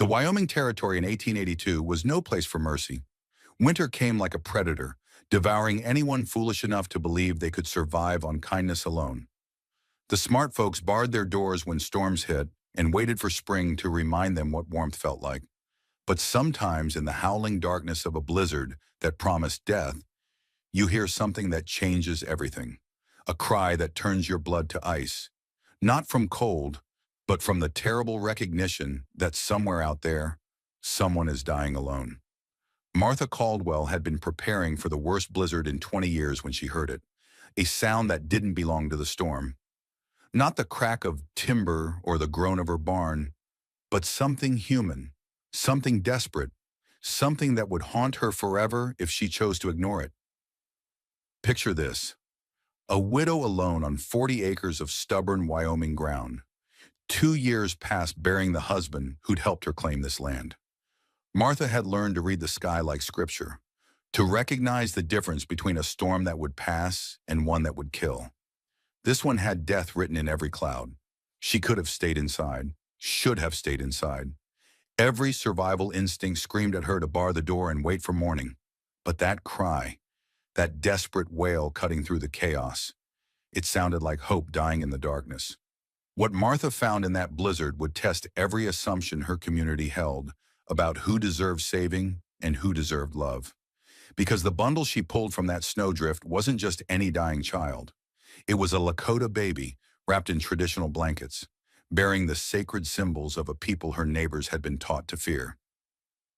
The Wyoming Territory in 1882 was no place for mercy. Winter came like a predator, devouring anyone foolish enough to believe they could survive on kindness alone. The smart folks barred their doors when storms hit and waited for spring to remind them what warmth felt like. But sometimes in the howling darkness of a blizzard that promised death, you hear something that changes everything. A cry that turns your blood to ice. Not from cold, but from the terrible recognition that somewhere out there, someone is dying alone. Martha Caldwell had been preparing for the worst blizzard in 20 years when she heard it, a sound that didn't belong to the storm. Not the crack of timber or the groan of her barn, but something human, something desperate, something that would haunt her forever if she chose to ignore it. Picture this: a widow alone on 40 acres of stubborn Wyoming ground. 2 years passed burying the husband who'd helped her claim this land. Martha had learned to read the sky like scripture, to recognize the difference between a storm that would pass and one that would kill. This one had death written in every cloud. She could have stayed inside, should have stayed inside. Every survival instinct screamed at her to bar the door and wait for morning. But that cry, that desperate wail cutting through the chaos, it sounded like hope dying in the darkness. What Martha found in that blizzard would test every assumption her community held about who deserved saving and who deserved love. Because the bundle she pulled from that snowdrift wasn't just any dying child. It was a Lakota baby wrapped in traditional blankets, bearing the sacred symbols of a people her neighbors had been taught to fear.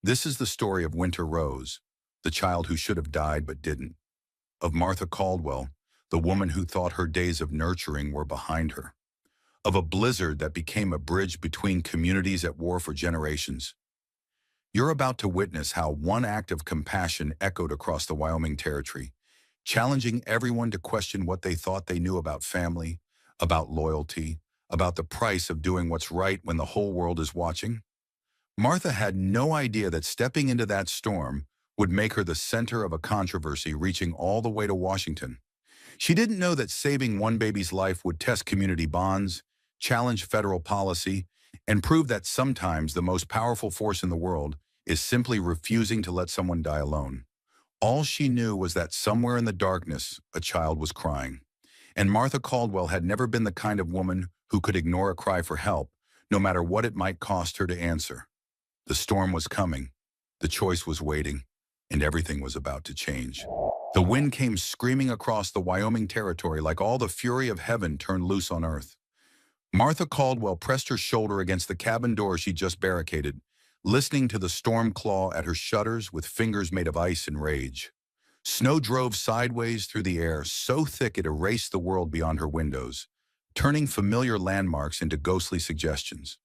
This is the story of Winter Rose, the child who should have died but didn't. Of Martha Caldwell, the woman who thought her days of nurturing were behind her. Of a blizzard that became a bridge between communities at war for generations. You're about to witness how one act of compassion echoed across the Wyoming Territory, challenging everyone to question what they thought they knew about family, about loyalty, about the price of doing what's right when the whole world is watching. Martha had no idea that stepping into that storm would make her the center of a controversy reaching all the way to Washington. She didn't know that saving one baby's life would test community bonds, challenge federal policy, and prove that sometimes the most powerful force in the world is simply refusing to let someone die alone. All she knew was that somewhere in the darkness, a child was crying. And Martha Caldwell had never been the kind of woman who could ignore a cry for help, no matter what it might cost her to answer. The storm was coming, the choice was waiting, and everything was about to change. The wind came screaming across the Wyoming Territory like all the fury of heaven turned loose on earth. Martha Caldwell pressed her shoulder against the cabin door she'd just barricaded, listening to the storm claw at her shutters with fingers made of ice and rage. Snow drove sideways through the air, so thick it erased the world beyond her windows, turning familiar landmarks into ghostly suggestions.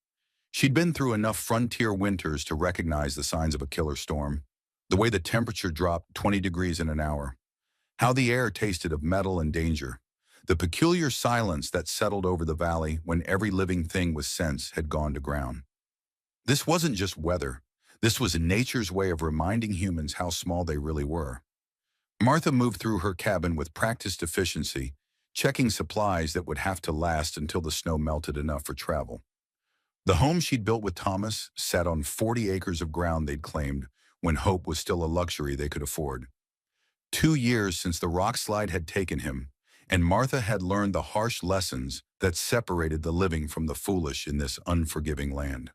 She'd been through enough frontier winters to recognize the signs of a killer storm. The way the temperature dropped 20 degrees in an hour. How the air tasted of metal and danger. The peculiar silence that settled over the valley when every living thing with sense had gone to ground. This wasn't just weather. This was nature's way of reminding humans how small they really were. Martha moved through her cabin with practiced efficiency, checking supplies that would have to last until the snow melted enough for travel. The home she'd built with Thomas sat on 40 acres of ground they'd claimed when hope was still a luxury they could afford. 2 years since the rock slide had taken him, and Martha had learned the harsh lessons that separated the living from the foolish in this unforgiving land.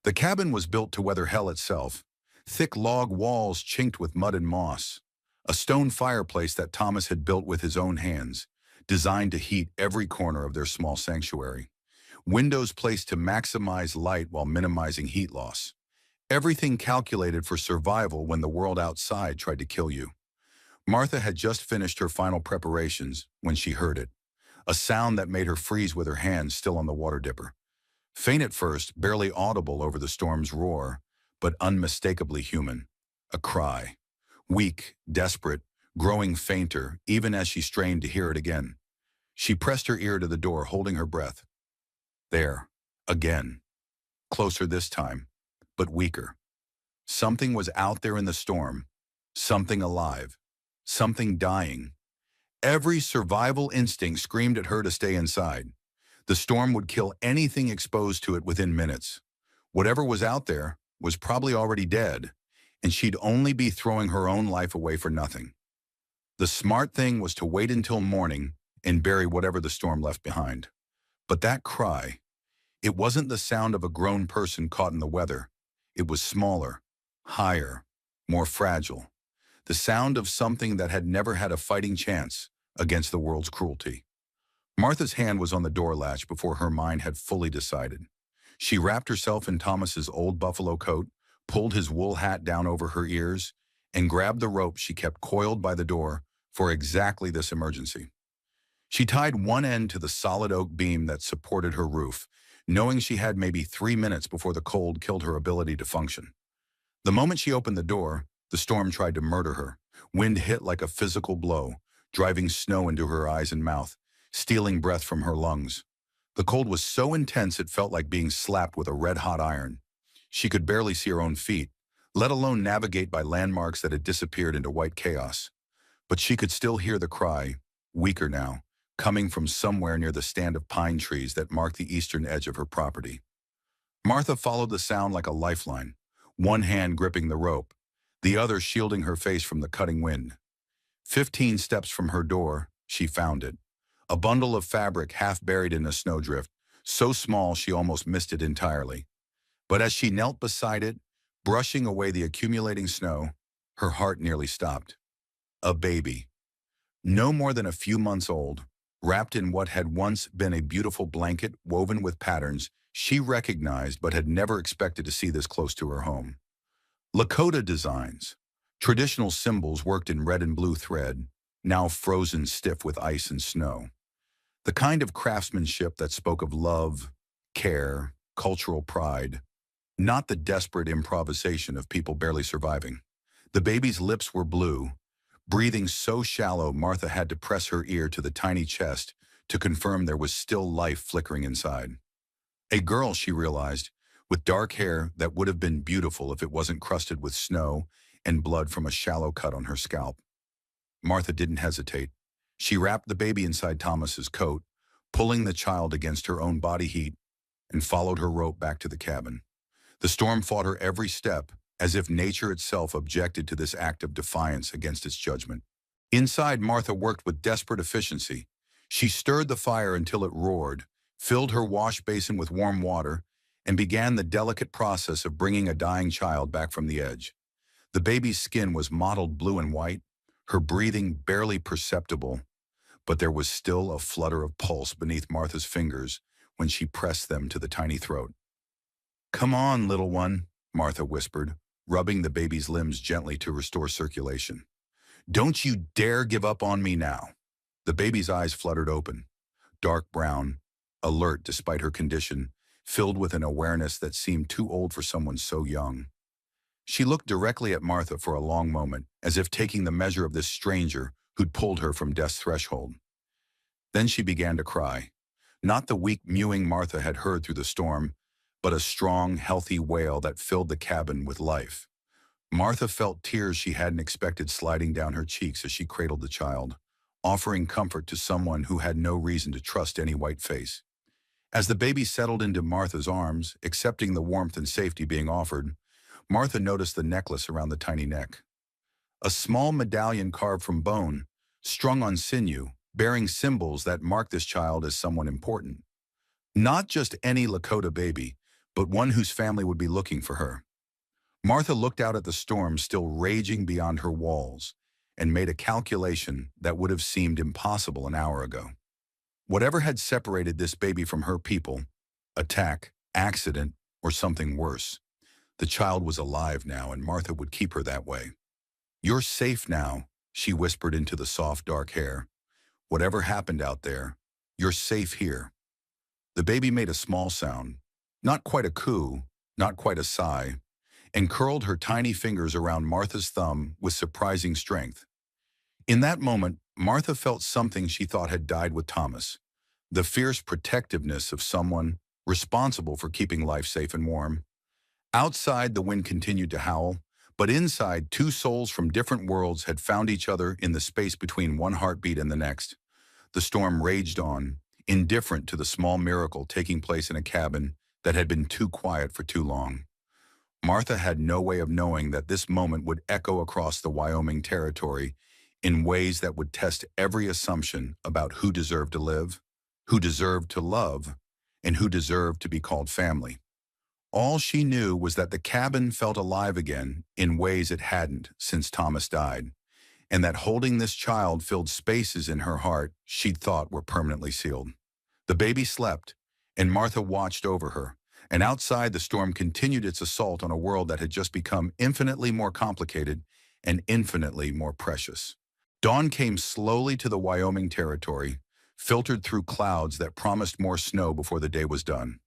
The cabin was built to weather hell itself, thick log walls chinked with mud and moss, a stone fireplace that Thomas had built with his own hands, designed to heat every corner of their small sanctuary, windows placed to maximize light while minimizing heat loss, everything calculated for survival when the world outside tried to kill you. Martha had just finished her final preparations when she heard it, a sound that made her freeze with her hands still on the water dipper. Faint at first, barely audible over the storm's roar, but unmistakably human. A cry. Weak, desperate, growing fainter, even as she strained to hear it again. She pressed her ear to the door, holding her breath. There. Again. Closer this time, but weaker. Something was out there in the storm. Something alive. Something dying. Every survival instinct screamed at her to stay inside. The storm would kill anything exposed to it within minutes. Whatever was out there was probably already dead, and she'd only be throwing her own life away for nothing. The smart thing was to wait until morning and bury whatever the storm left behind. But that cry, it wasn't the sound of a grown person caught in the weather. It was smaller, higher, more fragile. The sound of something that had never had a fighting chance against the world's cruelty. Martha's hand was on the door latch before her mind had fully decided. She wrapped herself in Thomas's old buffalo coat, pulled his wool hat down over her ears, and grabbed the rope she kept coiled by the door for exactly this emergency. She tied one end to the solid oak beam that supported her roof, knowing she had maybe 3 minutes before the cold killed her ability to function. The moment she opened the door, the storm tried to murder her. Wind hit like a physical blow, driving snow into her eyes and mouth, stealing breath from her lungs. The cold was so intense it felt like being slapped with a red-hot iron. She could barely see her own feet, let alone navigate by landmarks that had disappeared into white chaos. But she could still hear the cry, weaker now, coming from somewhere near the stand of pine trees that marked the eastern edge of her property. Martha followed the sound like a lifeline, one hand gripping the rope, the other shielding her face from the cutting wind. 15 steps from her door, she found it. A bundle of fabric half buried in a snowdrift, so small she almost missed it entirely. But as she knelt beside it, brushing away the accumulating snow, her heart nearly stopped. A baby. No more than a few months old, wrapped in what had once been a beautiful blanket woven with patterns she recognized but had never expected to see this close to her home. Lakota designs, traditional symbols worked in red and blue thread, now frozen stiff with ice and snow. The kind of craftsmanship that spoke of love, care, cultural pride, not the desperate improvisation of people barely surviving. The baby's lips were blue, breathing so shallow Martha had to press her ear to the tiny chest to confirm there was still life flickering inside. A girl, she realized, with dark hair that would have been beautiful if it wasn't crusted with snow and blood from a shallow cut on her scalp. Martha didn't hesitate. She wrapped the baby inside Thomas's coat, pulling the child against her own body heat, and followed her rope back to the cabin. The storm fought her every step, as if nature itself objected to this act of defiance against its judgment. Inside, Martha worked with desperate efficiency. She stirred the fire until it roared, filled her wash basin with warm water, and began the delicate process of bringing a dying child back from the edge. The baby's skin was mottled blue and white, her breathing barely perceptible, but there was still a flutter of pulse beneath Martha's fingers when she pressed them to the tiny throat. "Come on, little one," Martha whispered, rubbing the baby's limbs gently to restore circulation. "Don't you dare give up on me now." The baby's eyes fluttered open, dark brown, alert despite her condition, filled with an awareness that seemed too old for someone so young. She looked directly at Martha for a long moment, as if taking the measure of this stranger who'd pulled her from death's threshold. Then she began to cry, not the weak mewing Martha had heard through the storm, but a strong, healthy wail that filled the cabin with life. Martha felt tears she hadn't expected sliding down her cheeks as she cradled the child, offering comfort to someone who had no reason to trust any white face. As the baby settled into Martha's arms, accepting the warmth and safety being offered, Martha noticed the necklace around the tiny neck. A small medallion carved from bone, strung on sinew, bearing symbols that marked this child as someone important. Not just any Lakota baby, but one whose family would be looking for her. Martha looked out at the storm still raging beyond her walls and made a calculation that would have seemed impossible an hour ago. Whatever had separated this baby from her people, attack, accident, or something worse, the child was alive now and Martha would keep her that way. "You're safe now," she whispered into the soft, dark hair. "Whatever happened out there, you're safe here." The baby made a small sound, not quite a coo, not quite a sigh, and curled her tiny fingers around Martha's thumb with surprising strength. In that moment, Martha felt something she thought had died with Thomas, the fierce protectiveness of someone responsible for keeping life safe and warm. Outside, the wind continued to howl, but inside, two souls from different worlds had found each other in the space between one heartbeat and the next. The storm raged on, indifferent to the small miracle taking place in a cabin that had been too quiet for too long. Martha had no way of knowing that this moment would echo across the Wyoming territory in ways that would test every assumption about who deserved to live, who deserved to love, and who deserved to be called family. All she knew was that the cabin felt alive again in ways it hadn't since Thomas died, and that holding this child filled spaces in her heart she'd thought were permanently sealed. The baby slept, and Martha watched over her, and outside the storm continued its assault on a world that had just become infinitely more complicated and infinitely more precious. Dawn came slowly to the Wyoming territory, filtered through clouds that promised more snow before the day was done.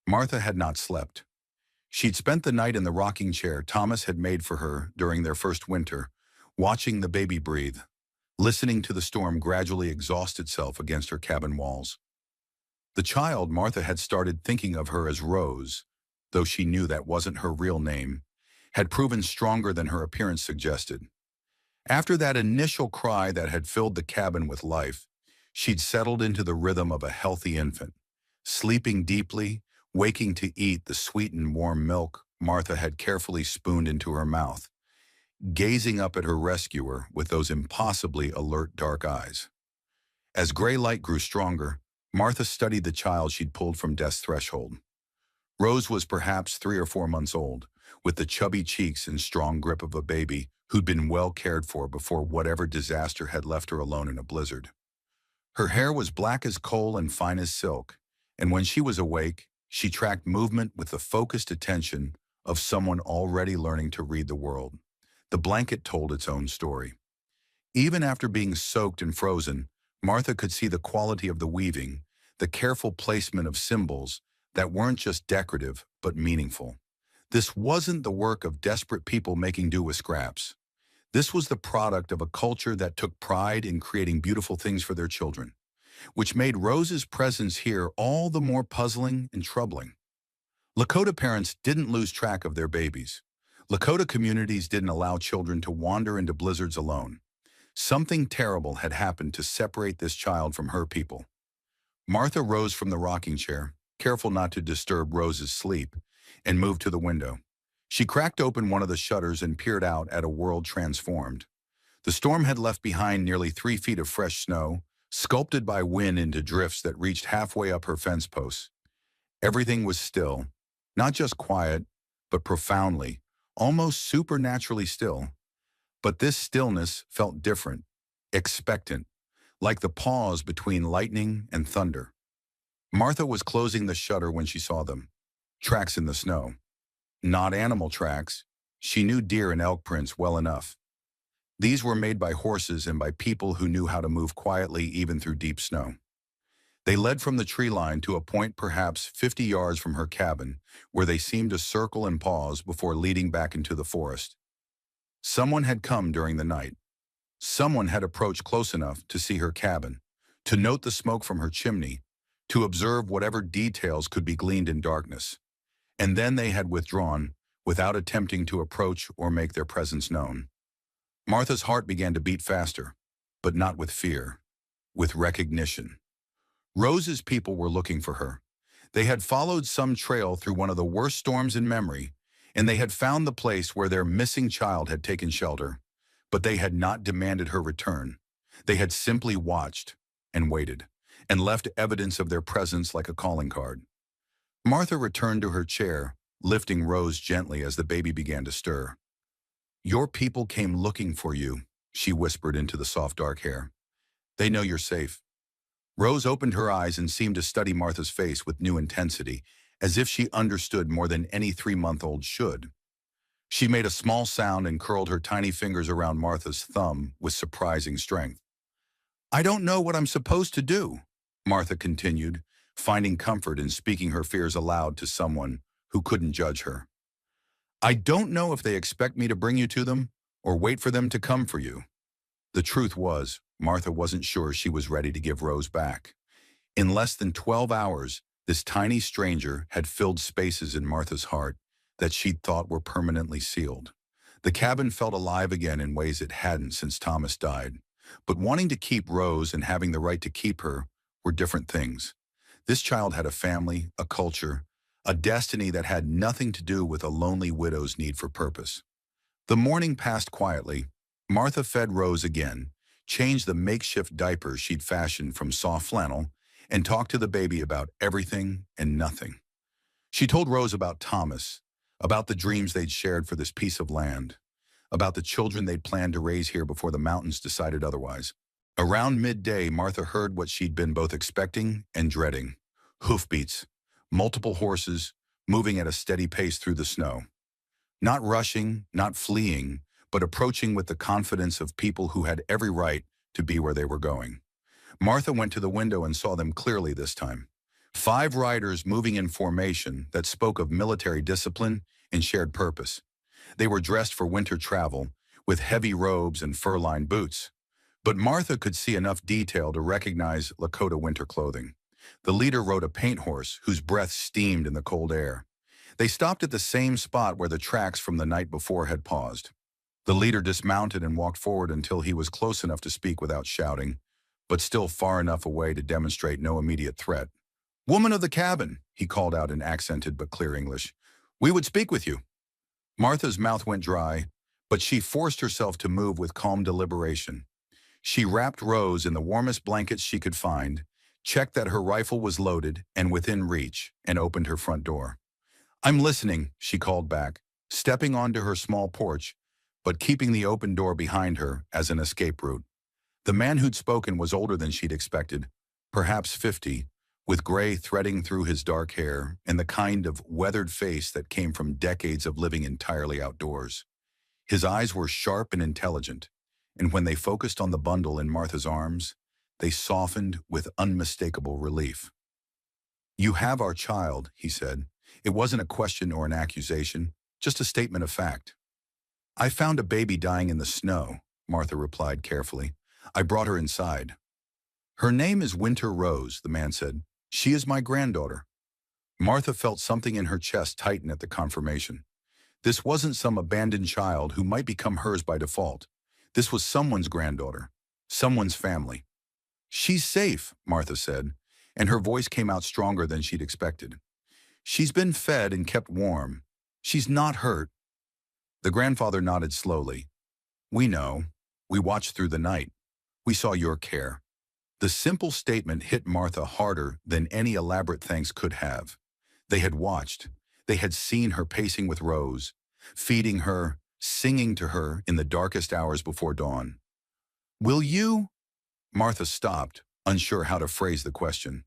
Martha had not slept. She'd spent the night in the rocking chair Thomas had made for her during their first winter, watching the baby breathe, listening to the storm gradually exhaust itself against her cabin walls. The child, Martha had started thinking of her as Rose, though she knew that wasn't her real name, had proven stronger than her appearance suggested. After that initial cry that had filled the cabin with life, she'd settled into the rhythm of a healthy infant, sleeping deeply, waking to eat the sweet and warm milk Martha had carefully spooned into her mouth, gazing up at her rescuer with those impossibly alert dark eyes. As gray light grew stronger, Martha studied the child she'd pulled from death's threshold. Rose was perhaps 3 or 4 months old, with the chubby cheeks and strong grip of a baby who'd been well cared for before whatever disaster had left her alone in a blizzard. Her hair was black as coal and fine as silk, and when she was awake, she tracked movement with the focused attention of someone already learning to read the world. The blanket told its own story. Even after being soaked and frozen, Martha could see the quality of the weaving, the careful placement of symbols that weren't just decorative but meaningful. This wasn't the work of desperate people making do with scraps. This was the product of a culture that took pride in creating beautiful things for their children, which made Rose's presence here all the more puzzling and troubling. Lakota parents didn't lose track of their babies. Lakota communities didn't allow children to wander into blizzards alone. Something terrible had happened to separate this child from her people. Martha rose from the rocking chair, careful not to disturb Rose's sleep, and moved to the window. She cracked open one of the shutters and peered out at a world transformed. The storm had left behind nearly 3 feet of fresh snow, sculpted by wind into drifts that reached halfway up her fence posts. Everything was still, not just quiet, but profoundly, almost supernaturally still. But this stillness felt different, expectant, like the pause between lightning and thunder. Martha was closing the shutter when she saw them. Tracks in the snow. Not animal tracks. She knew deer and elk prints well enough. These were made by horses and by people who knew how to move quietly even through deep snow. They led from the tree line to a point perhaps 50 yards from her cabin, where they seemed to circle and pause before leading back into the forest. Someone had come during the night. Someone had approached close enough to see her cabin, to note the smoke from her chimney, to observe whatever details could be gleaned in darkness. And then they had withdrawn, without attempting to approach or make their presence known. Martha's heart began to beat faster, but not with fear, with recognition. Rose's people were looking for her. They had followed some trail through one of the worst storms in memory, and they had found the place where their missing child had taken shelter, but they had not demanded her return. They had simply watched and waited, and left evidence of their presence like a calling card. Martha returned to her chair, lifting Rose gently as the baby began to stir. "Your people came looking for you," she whispered into the soft dark hair. "They know you're safe." Rose opened her eyes and seemed to study Martha's face with new intensity, as if she understood more than any 3-month-old should. She made a small sound and curled her tiny fingers around Martha's thumb with surprising strength. "I don't know what I'm supposed to do," Martha continued, finding comfort in speaking her fears aloud to someone who couldn't judge her. "I don't know if they expect me to bring you to them or wait for them to come for you." The truth was, Martha wasn't sure she was ready to give Rose back. In less than 12 hours, this tiny stranger had filled spaces in Martha's heart that she'd thought were permanently sealed. The cabin felt alive again in ways it hadn't since Thomas died. But wanting to keep Rose and having the right to keep her were different things. This child had a family, a culture, a destiny that had nothing to do with a lonely widow's need for purpose. The morning passed quietly. Martha fed Rose again, changed the makeshift diapers she'd fashioned from soft flannel, and talked to the baby about everything and nothing. She told Rose about Thomas, about the dreams they'd shared for this piece of land, about the children they'd planned to raise here before the mountains decided otherwise. Around midday, Martha heard what she'd been both expecting and dreading. Hoofbeats, multiple horses, moving at a steady pace through the snow. Not rushing, not fleeing, but approaching with the confidence of people who had every right to be where they were going. Martha went to the window and saw them clearly this time. 5 riders moving in formation that spoke of military discipline and shared purpose. They were dressed for winter travel, with heavy robes and fur-lined boots. But Martha could see enough detail to recognize Lakota winter clothing. The leader rode a paint horse whose breath steamed in the cold air. They stopped at the same spot where the tracks from the night before had paused. The leader dismounted and walked forward until he was close enough to speak without shouting, but still far enough away to demonstrate no immediate threat. "Woman of the cabin," he called out in accented but clear English. "We would speak with you." Martha's mouth went dry, but she forced herself to move with calm deliberation. She wrapped Rose in the warmest blankets she could find, checked that her rifle was loaded and within reach, and opened her front door. "I'm listening," she called back, stepping onto her small porch, but keeping the open door behind her as an escape route. The man who'd spoken was older than she'd expected, perhaps 50, with gray threading through his dark hair and the kind of weathered face that came from decades of living entirely outdoors. His eyes were sharp and intelligent, and when they focused on the bundle in Martha's arms, they softened with unmistakable relief. "You have our child," he said. It wasn't a question or an accusation, just a statement of fact. "I found a baby dying in the snow," Martha replied carefully. "I brought her inside." "Her name is Winter Rose," the man said. "She is my granddaughter." Martha felt something in her chest tighten at the confirmation. This wasn't some abandoned child who might become hers by default. This was someone's granddaughter, someone's family. "She's safe," Martha said, and her voice came out stronger than she'd expected. "She's been fed and kept warm. She's not hurt." The grandfather nodded slowly. "We know. We watched through the night. We saw your care." The simple statement hit Martha harder than any elaborate thanks could have. They had watched. They had seen her pacing with Rose, feeding her, singing to her in the darkest hours before dawn. "Will you?" Martha stopped, unsure how to phrase the question.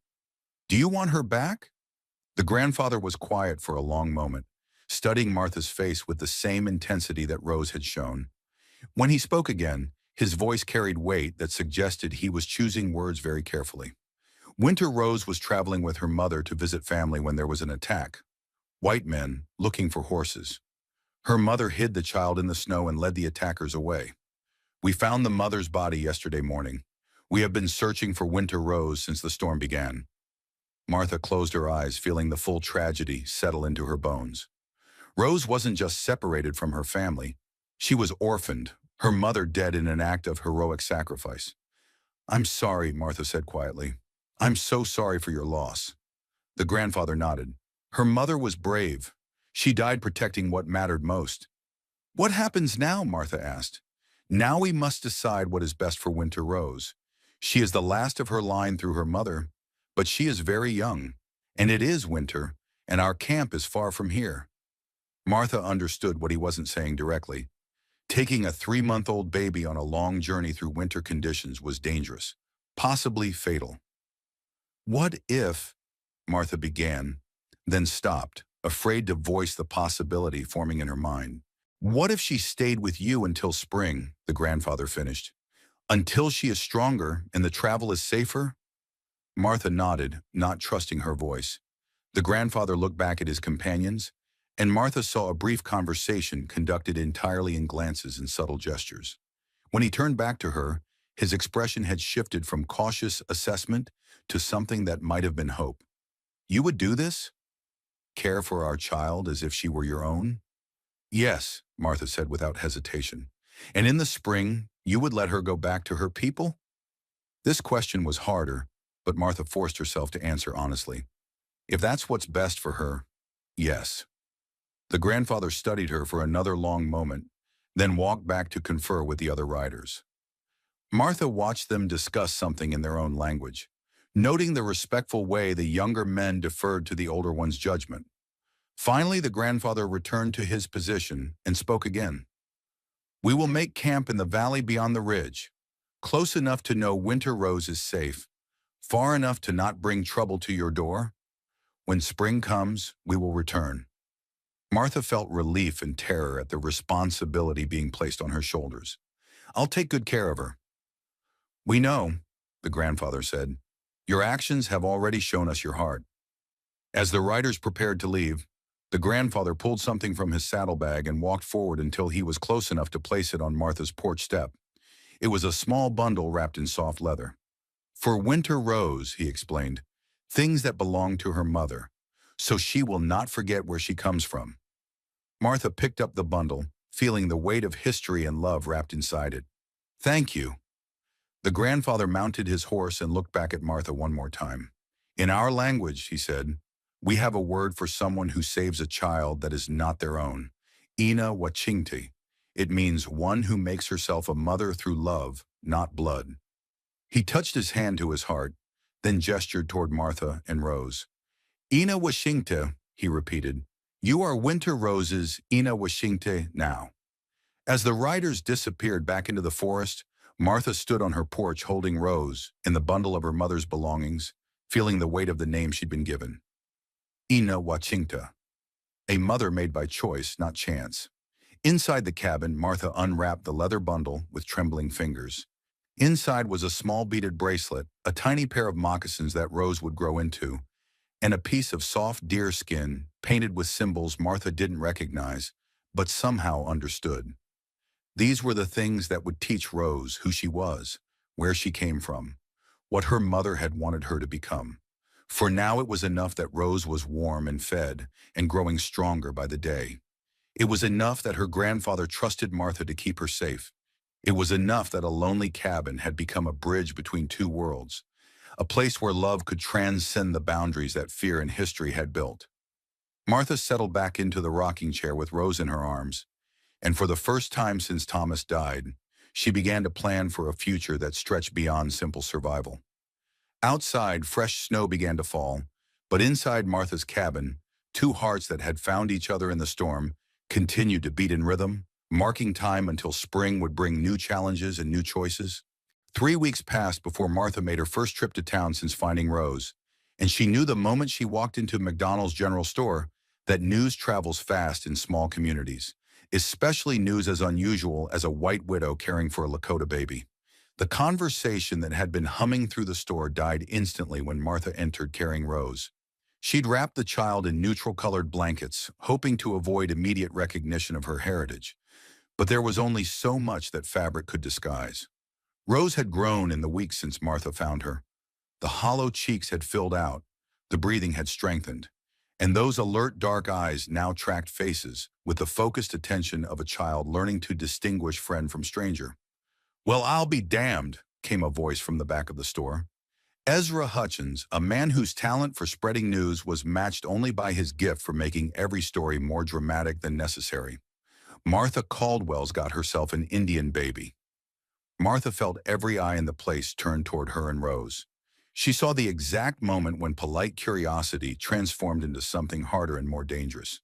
"Do you want her back?" The grandfather was quiet for a long moment, studying Martha's face with the same intensity that Rose had shown. When he spoke again, his voice carried weight that suggested he was choosing words very carefully. "Winter Rose was traveling with her mother to visit family when there was an attack. White men, looking for horses. Her mother hid the child in the snow and led the attackers away. We found the mother's body yesterday morning. We have been searching for Winter Rose since the storm began." Martha closed her eyes, feeling the full tragedy settle into her bones. Rose wasn't just separated from her family. She was orphaned, her mother dead in an act of heroic sacrifice. "I'm sorry," Martha said quietly. "I'm so sorry for your loss." The grandfather nodded. "Her mother was brave. She died protecting what mattered most." "What happens now?" Martha asked. "Now we must decide what is best for Winter Rose. She is the last of her line through her mother, but she is very young, and it is winter, and our camp is far from here." Martha understood what he wasn't saying directly. Taking a 3-month-old baby on a long journey through winter conditions was dangerous, possibly fatal. "What if," Martha began, then stopped, afraid to voice the possibility forming in her mind. "What if she stayed with you until spring?" the grandfather finished. "Until she is stronger and the travel is safer?" Martha nodded, not trusting her voice. The grandfather looked back at his companions, and Martha saw a brief conversation conducted entirely in glances and subtle gestures. When he turned back to her, his expression had shifted from cautious assessment to something that might have been hope. "You would do this? Care for our child as if she were your own?" "Yes," Martha said without hesitation. "And in the spring, you would let her go back to her people?" This question was harder, but Martha forced herself to answer honestly. "If that's what's best for her, Yes. The grandfather studied her for another long moment, then walked back to confer with the other riders. Martha watched them discuss something in their own language, noting the respectful way the younger men deferred to the older one's judgment. Finally, the grandfather returned to his position and spoke again. We will make camp in the valley beyond the ridge, close enough to know Winter Rose is safe, far enough to not bring trouble to your door. When spring comes, we will return. Martha felt relief and terror at the responsibility being placed on her shoulders. I'll take good care of her. We know, the grandfather said. Your actions have already shown us your heart. As the riders prepared to leave, the grandfather pulled something from his saddlebag and walked forward until he was close enough to place it on Martha's porch step. It was a small bundle wrapped in soft leather. For Winter Rose, he explained, things that belong to her mother, so she will not forget where she comes from. Martha picked up the bundle, feeling the weight of history and love wrapped inside it. Thank you. The grandfather mounted his horse and looked back at Martha one more time. In our language, he said, we have a word for someone who saves a child that is not their own. Ina wachingte. It means one who makes herself a mother through love, not blood. He touched his hand to his heart, then gestured toward Martha and Rose. Ina wachingte, he repeated. You are Winter Rose's Ina wachingte now. As the riders disappeared back into the forest, Martha stood on her porch holding Rose in the bundle of her mother's belongings, feeling the weight of the name she'd been given. Ina wachingte, a mother made by choice, not chance. Inside the cabin, Martha unwrapped the leather bundle with trembling fingers. Inside was a small beaded bracelet, a tiny pair of moccasins that Rose would grow into, and a piece of soft deer skin painted with symbols Martha didn't recognize, but somehow understood. These were the things that would teach Rose who she was, where she came from, what her mother had wanted her to become. For now it was enough that Rose was warm and fed and growing stronger by the day. It was enough that her grandfather trusted Martha to keep her safe. It was enough that a lonely cabin had become a bridge between two worlds, a place where love could transcend the boundaries that fear and history had built. Martha settled back into the rocking chair with Rose in her arms, and for the first time since Thomas died, she began to plan for a future that stretched beyond simple survival. Outside, fresh snow began to fall, but inside Martha's cabin, two hearts that had found each other in the storm continued to beat in rhythm, marking time until spring would bring new challenges and new choices. 3 weeks passed before Martha made her first trip to town since finding Rose, and she knew the moment she walked into McDonald's general store that news travels fast in small communities, especially news as unusual as a white widow caring for a Lakota baby. The conversation that had been humming through the store died instantly when Martha entered carrying Rose. She'd wrapped the child in neutral-colored blankets, hoping to avoid immediate recognition of her heritage. But there was only so much that fabric could disguise. Rose had grown in the weeks since Martha found her. The hollow cheeks had filled out, the breathing had strengthened, and those alert dark eyes now tracked faces with the focused attention of a child learning to distinguish friend from stranger. Well, I'll be damned, came a voice from the back of the store. Ezra Hutchins, a man whose talent for spreading news was matched only by his gift for making every story more dramatic than necessary. Martha Caldwell's got herself an Indian baby. Martha felt every eye in the place turned toward her and Rose. She saw the exact moment when polite curiosity transformed into something harder and more dangerous.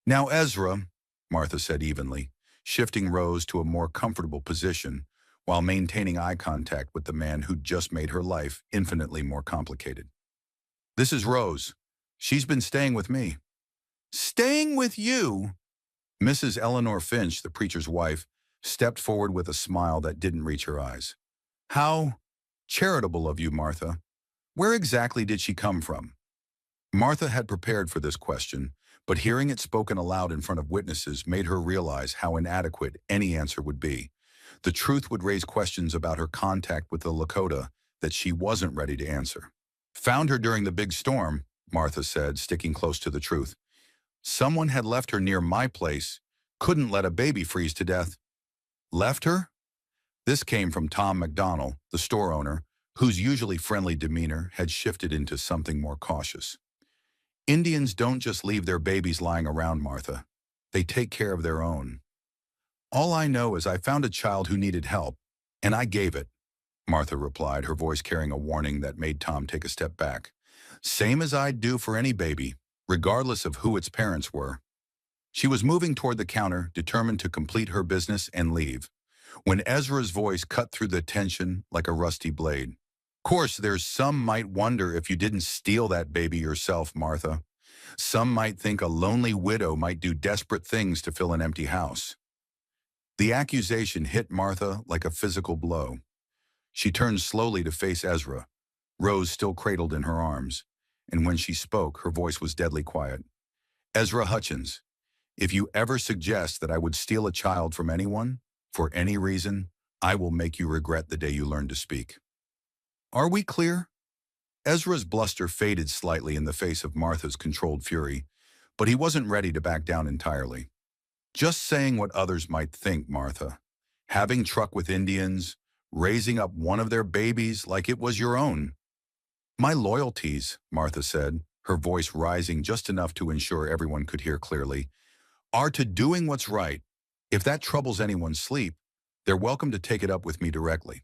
Now, Ezra, Martha said evenly, shifting Rose to a more comfortable position while maintaining eye contact with the man who'd just made her life infinitely more complicated. This is Rose. She's been staying with me. Staying with you? Mrs. Eleanor Finch, the preacher's wife, stepped forward with a smile that didn't reach her eyes. How charitable of you, Martha. Where exactly did she come from? Martha had prepared for this question, but hearing it spoken aloud in front of witnesses made her realize how inadequate any answer would be. The truth would raise questions about her contact with the Lakota that she wasn't ready to answer. Found her during the big storm, Martha said, sticking close to the truth. Someone had left her near my place, couldn't let a baby freeze to death. Left her? This came from Tom McDonald, the store owner, whose usually friendly demeanor had shifted into something more cautious. Indians don't just leave their babies lying around, Martha. They take care of their own. All I know is I found a child who needed help, and I gave it, Martha replied, her voice carrying a warning that made Tom take a step back. Same as I'd do for any baby, regardless of who its parents were. She was moving toward the counter, determined to complete her business and leave, when Ezra's voice cut through the tension like a rusty blade. Course, there's some might wonder if you didn't steal that baby yourself, Martha. Some might think a lonely widow might do desperate things to fill an empty house. The accusation hit Martha like a physical blow. She turned slowly to face Ezra, Rose still cradled in her arms, and when she spoke, her voice was deadly quiet. Ezra Hutchins, if you ever suggest that I would steal a child from anyone, for any reason, I will make you regret the day you learn to speak. Are we clear? Ezra's bluster faded slightly in the face of Martha's controlled fury, but he wasn't ready to back down entirely. Just saying what others might think, Martha. Having truck with Indians, raising up one of their babies like it was your own. My loyalties, Martha said, her voice rising just enough to ensure everyone could hear clearly, are to doing what's right. If that troubles anyone's sleep, they're welcome to take it up with me directly.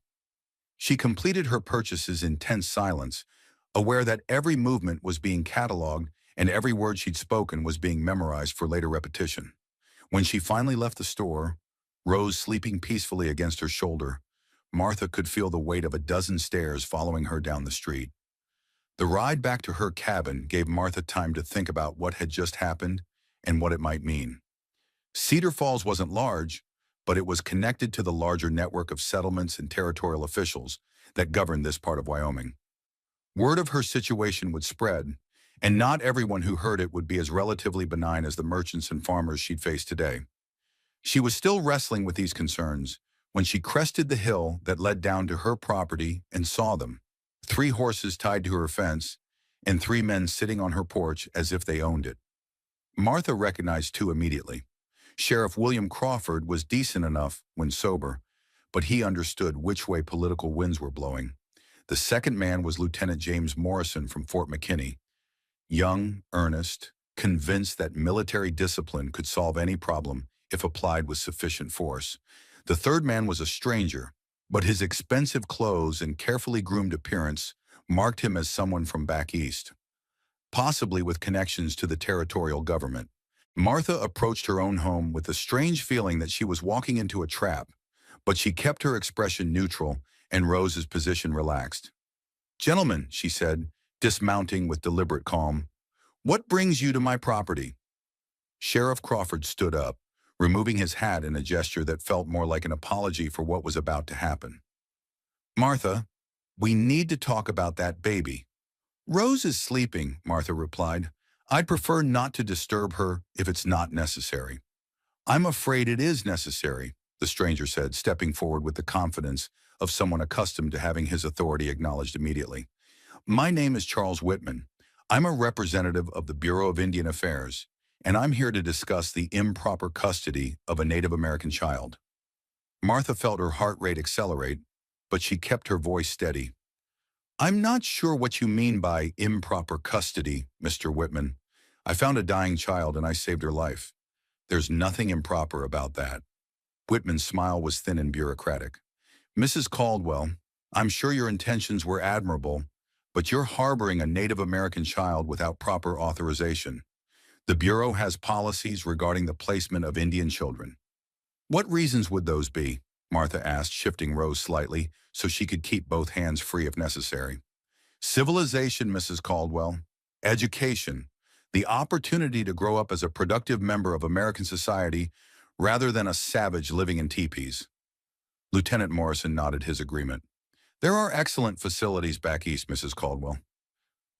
She completed her purchases in tense silence, aware that every movement was being cataloged and every word she'd spoken was being memorized for later repetition. When she finally left the store, Rose sleeping peacefully against her shoulder, Martha could feel the weight of a dozen stares following her down the street. The ride back to her cabin gave Martha time to think about what had just happened and what it might mean. Cedar Falls wasn't large, but it was connected to the larger network of settlements and territorial officials that governed this part of Wyoming. Word of her situation would spread, and not everyone who heard it would be as relatively benign as the merchants and farmers she'd face today. She was still wrestling with these concerns when she crested the hill that led down to her property and saw them. 3 horses tied to her fence, and 3 men sitting on her porch as if they owned it. Martha recognized 2 immediately. Sheriff William Crawford was decent enough when sober, but he understood which way political winds were blowing. The second man was Lieutenant James Morrison from Fort McKinney. Young, earnest, convinced that military discipline could solve any problem if applied with sufficient force. The third man was a stranger, but his expensive clothes and carefully groomed appearance marked him as someone from back east, possibly with connections to the territorial government. Martha approached her own home with a strange feeling that she was walking into a trap, but she kept her expression neutral and Rose's position relaxed. "Gentlemen," she said, dismounting with deliberate calm, "what brings you to my property?" Sheriff Crawford stood up, removing his hat in a gesture that felt more like an apology for what was about to happen. "Martha, we need to talk about that baby." "Rose is sleeping," Martha replied. "I'd prefer not to disturb her if it's not necessary." "I'm afraid it is necessary," the stranger said, stepping forward with the confidence of someone accustomed to having his authority acknowledged immediately. "My name is Charles Whitman. I'm a representative of the Bureau of Indian Affairs, and I'm here to discuss the improper custody of a Native American child." Martha felt her heart rate accelerate, but she kept her voice steady. "I'm not sure what you mean by improper custody, Mr. Whitman. I found a dying child and I saved her life. There's nothing improper about that." Whitman's smile was thin and bureaucratic. "Mrs. Caldwell, I'm sure your intentions were admirable, but you're harboring a Native American child without proper authorization. The Bureau has policies regarding the placement of Indian children." "What reasons would those be?" Martha asked, shifting Rose slightly so she could keep both hands free if necessary. "Civilization, Mrs. Caldwell. Education. The opportunity to grow up as a productive member of American society rather than a savage living in teepees." Lieutenant Morrison nodded his agreement. "There are excellent facilities back east, Mrs. Caldwell.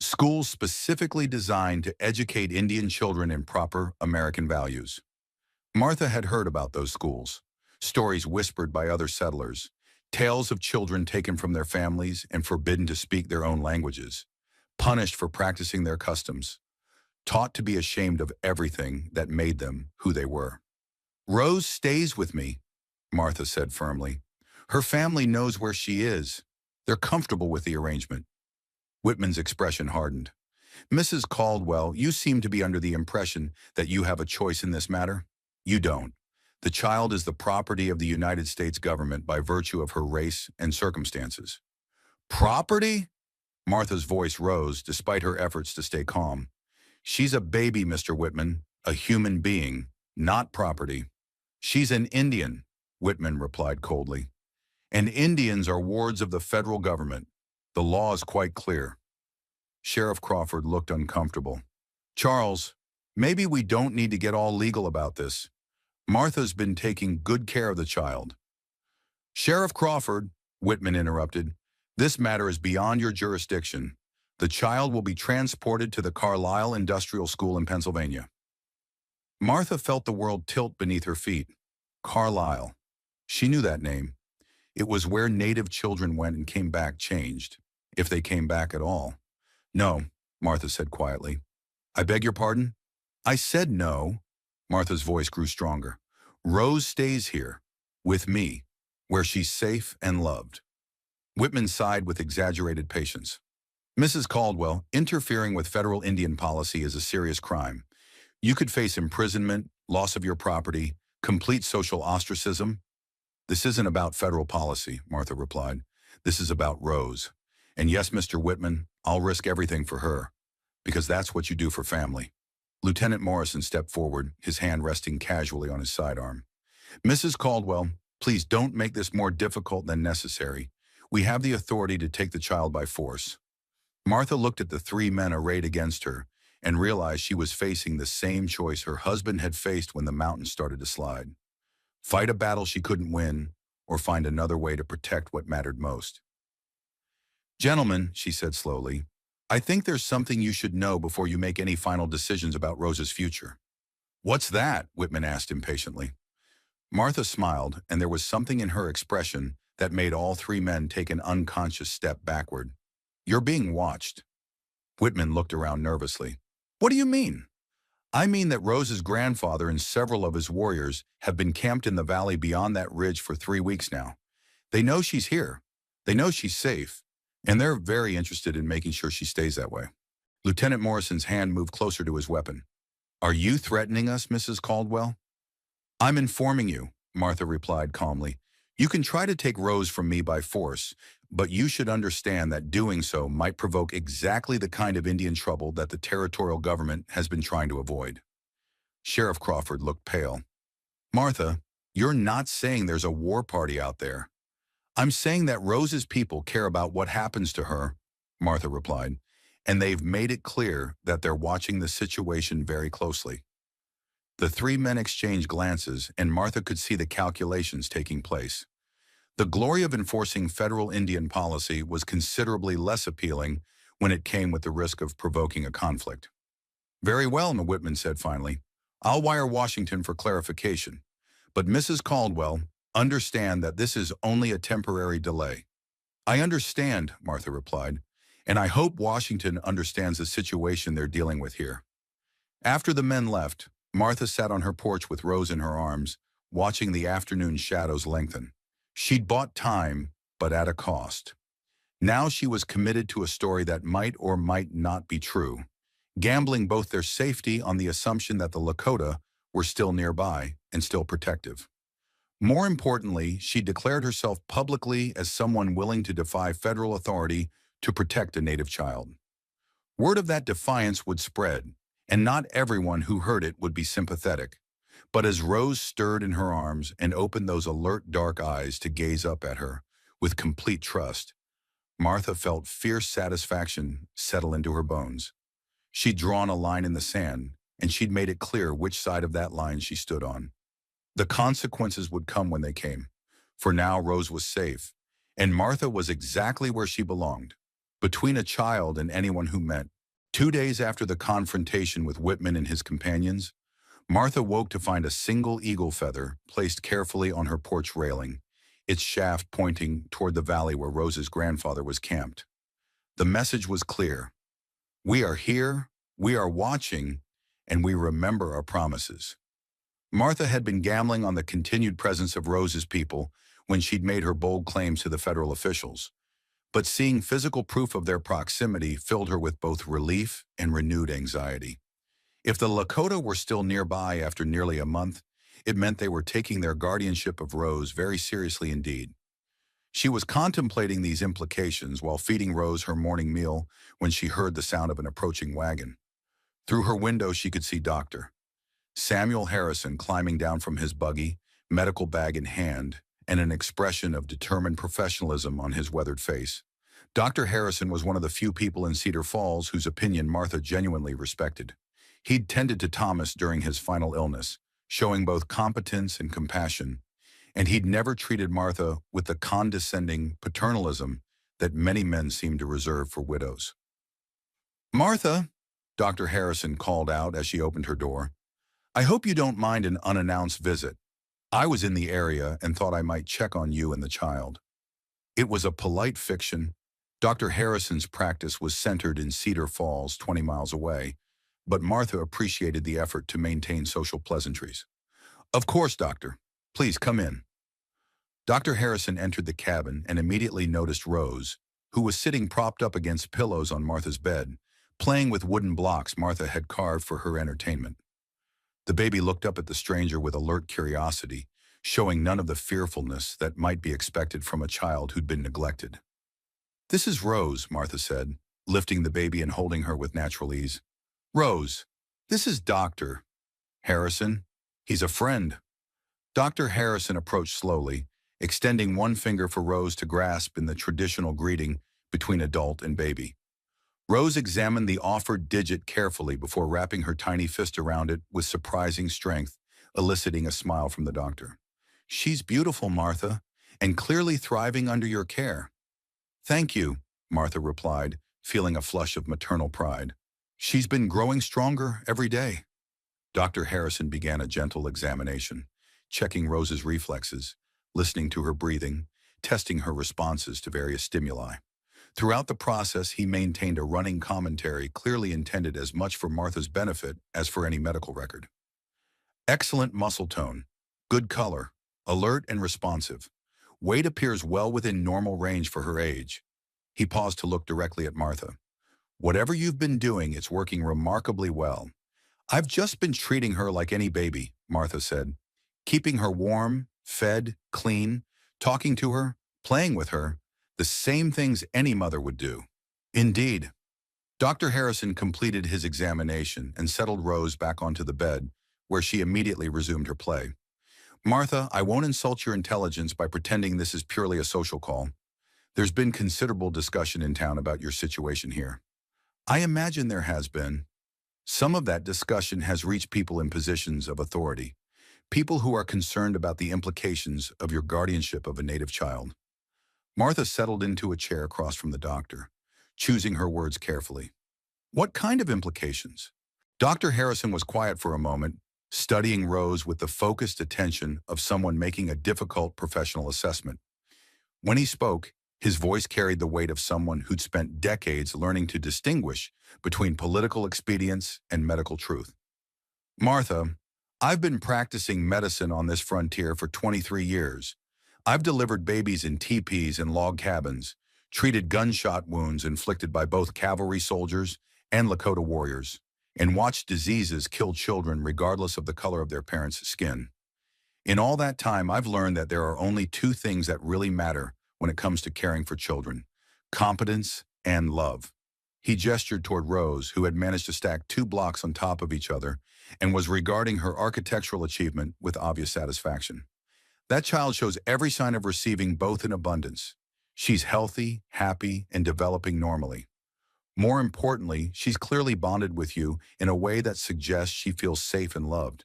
Schools specifically designed to educate Indian children in proper American values." Martha had heard about those schools, stories whispered by other settlers, tales of children taken from their families and forbidden to speak their own languages, punished for practicing their customs, taught to be ashamed of everything that made them who they were. "Rose stays with me," Martha said firmly. "Her family knows where she is. They're comfortable with the arrangement." Whitman's expression hardened. Mrs. Caldwell, you seem to be under the impression that you have a choice in this matter. You don't. The child is the property of the United States government by virtue of her race and circumstances. Property? Martha's voice rose despite her efforts to stay calm. She's a baby, Mr. Whitman, a human being, not property. She's an Indian, Whitman replied coldly. And Indians are wards of the federal government. The law is quite clear. Sheriff Crawford looked uncomfortable. Charles, maybe we don't need to get all legal about this. Martha's been taking good care of the child. Sheriff Crawford, Whitman interrupted, this matter is beyond your jurisdiction. The child will be transported to the Carlisle Industrial School in Pennsylvania. Martha felt the world tilt beneath her feet. Carlisle. She knew that name. It was where native children went and came back changed, if they came back at all. No, Martha said quietly. I beg your pardon? I said no. Martha's voice grew stronger. Rose stays here, with me, where she's safe and loved. Whitman sighed with exaggerated patience. Mrs. Caldwell, interfering with federal Indian policy is a serious crime. You could face imprisonment, loss of your property, complete social ostracism. This isn't about federal policy, Martha replied. This is about Rose. And yes, Mr. Whitman, I'll risk everything for her, because that's what you do for family. Lieutenant Morrison stepped forward, his hand resting casually on his sidearm. Mrs. Caldwell, please don't make this more difficult than necessary. We have the authority to take the child by force. Martha looked at the three men arrayed against her and realized she was facing the same choice her husband had faced when the mountains started to slide. Fight a battle she couldn't win, or find another way to protect what mattered most. Gentlemen, she said slowly, I think there's something you should know before you make any final decisions about Rose's future. What's that? Whitman asked impatiently. Martha smiled, and there was something in her expression that made all three men take an unconscious step backward. You're being watched. Whitman looked around nervously. What do you mean? I mean that Rose's grandfather and several of his warriors have been camped in the valley beyond that ridge for 3 weeks now. They know she's here. They know she's safe. And they're very interested in making sure she stays that way. Lieutenant Morrison's hand moved closer to his weapon. Are you threatening us, Mrs. Caldwell? I'm informing you, Martha replied calmly. You can try to take Rose from me by force, but you should understand that doing so might provoke exactly the kind of Indian trouble that the territorial government has been trying to avoid. Sheriff Crawford looked pale. Martha, you're not saying there's a war party out there. I'm saying that Rose's people care about what happens to her, Martha replied, and they've made it clear that they're watching the situation very closely. The three men exchanged glances, and Martha could see the calculations taking place. The glory of enforcing federal Indian policy was considerably less appealing when it came with the risk of provoking a conflict. Very well, Whitman said finally. I'll wire Washington for clarification. But Mrs. Caldwell, understand that this is only a temporary delay. I understand, Martha replied, and I hope Washington understands the situation they're dealing with here. After the men left, Martha sat on her porch with Rose in her arms, watching the afternoon shadows lengthen. She'd bought time, but at a cost. Now she was committed to a story that might or might not be true, gambling both their safety on the assumption that the Lakota were still nearby and still protective. More importantly, she declared herself publicly as someone willing to defy federal authority to protect a native child. Word of that defiance would spread, and not everyone who heard it would be sympathetic. But as Rose stirred in her arms and opened those alert dark eyes to gaze up at her with complete trust, Martha felt fierce satisfaction settle into her bones. She'd drawn a line in the sand, and she'd made it clear which side of that line she stood on. The consequences would come when they came. For now, Rose was safe, and Martha was exactly where she belonged, between a child and anyone who meant. 2 days after the confrontation with Whitman and his companions, Martha woke to find a single eagle feather placed carefully on her porch railing, its shaft pointing toward the valley where Rose's grandfather was camped. The message was clear. We are here, we are watching, and we remember our promises. Martha had been gambling on the continued presence of Rose's people when she'd made her bold claims to the federal officials. But seeing physical proof of their proximity filled her with both relief and renewed anxiety. If the Lakota were still nearby after nearly a month, it meant they were taking their guardianship of Rose very seriously indeed. She was contemplating these implications while feeding Rose her morning meal when she heard the sound of an approaching wagon. Through her window, she could see Dr. Samuel Harrison climbing down from his buggy, medical bag in hand, and an expression of determined professionalism on his weathered face. Dr. Harrison was one of the few people in Cedar Falls whose opinion Martha genuinely respected. He'd tended to Thomas during his final illness, showing both competence and compassion, and he'd never treated Martha with the condescending paternalism that many men seem to reserve for widows. "Martha," Dr. Harrison called out as she opened her door, "I hope you don't mind an unannounced visit. I was in the area and thought I might check on you and the child." It was a polite fiction. Dr. Harrison's practice was centered in Cedar Falls, 20 miles away, but Martha appreciated the effort to maintain social pleasantries. "Of course, doctor. Please come in." Dr. Harrison entered the cabin and immediately noticed Rose, who was sitting propped up against pillows on Martha's bed, playing with wooden blocks Martha had carved for her entertainment. The baby looked up at the stranger with alert curiosity, showing none of the fearfulness that might be expected from a child who'd been neglected. "This is Rose," Martha said, lifting the baby and holding her with natural ease. "Rose, this is Dr. Harrison. He's a friend." Dr. Harrison approached slowly, extending one finger for Rose to grasp in the traditional greeting between adult and baby. Rose examined the offered digit carefully before wrapping her tiny fist around it with surprising strength, eliciting a smile from the doctor. "She's beautiful, Martha, and clearly thriving under your care." "Thank you," Martha replied, feeling a flush of maternal pride. "She's been growing stronger every day." Dr. Harrison began a gentle examination, checking Rose's reflexes, listening to her breathing, testing her responses to various stimuli. Throughout the process, he maintained a running commentary clearly intended as much for Martha's benefit as for any medical record. "Excellent muscle tone, good color, alert and responsive. Weight appears well within normal range for her age." He paused to look directly at Martha. "Whatever you've been doing, it's working remarkably well." "I've just been treating her like any baby," Martha said, "keeping her warm, fed, clean, talking to her, playing with her, the same things any mother would do." "Indeed." Dr. Harrison completed his examination and settled Rose back onto the bed, where she immediately resumed her play. "Martha, I won't insult your intelligence by pretending this is purely a social call. There's been considerable discussion in town about your situation here." "I imagine there has been. Some of that discussion has reached people in positions of authority, people who are concerned about the implications of your guardianship of a native child." Martha settled into a chair across from the doctor, choosing her words carefully. "What kind of implications?" Dr. Harrison was quiet for a moment, studying Rose with the focused attention of someone making a difficult professional assessment. When he spoke, his voice carried the weight of someone who'd spent decades learning to distinguish between political expedience and medical truth. "Martha, I've been practicing medicine on this frontier for 23 years. I've delivered babies in teepees and log cabins, treated gunshot wounds inflicted by both cavalry soldiers and Lakota warriors, and watched diseases kill children regardless of the color of their parents' skin. In all that time, I've learned that there are only two things that really matter when it comes to caring for children: competence and love." He gestured toward Rose, who had managed to stack 2 blocks on top of each other and was regarding her architectural achievement with obvious satisfaction. "That child shows every sign of receiving both in abundance. She's healthy, happy, and developing normally. More importantly, she's clearly bonded with you in a way that suggests she feels safe and loved.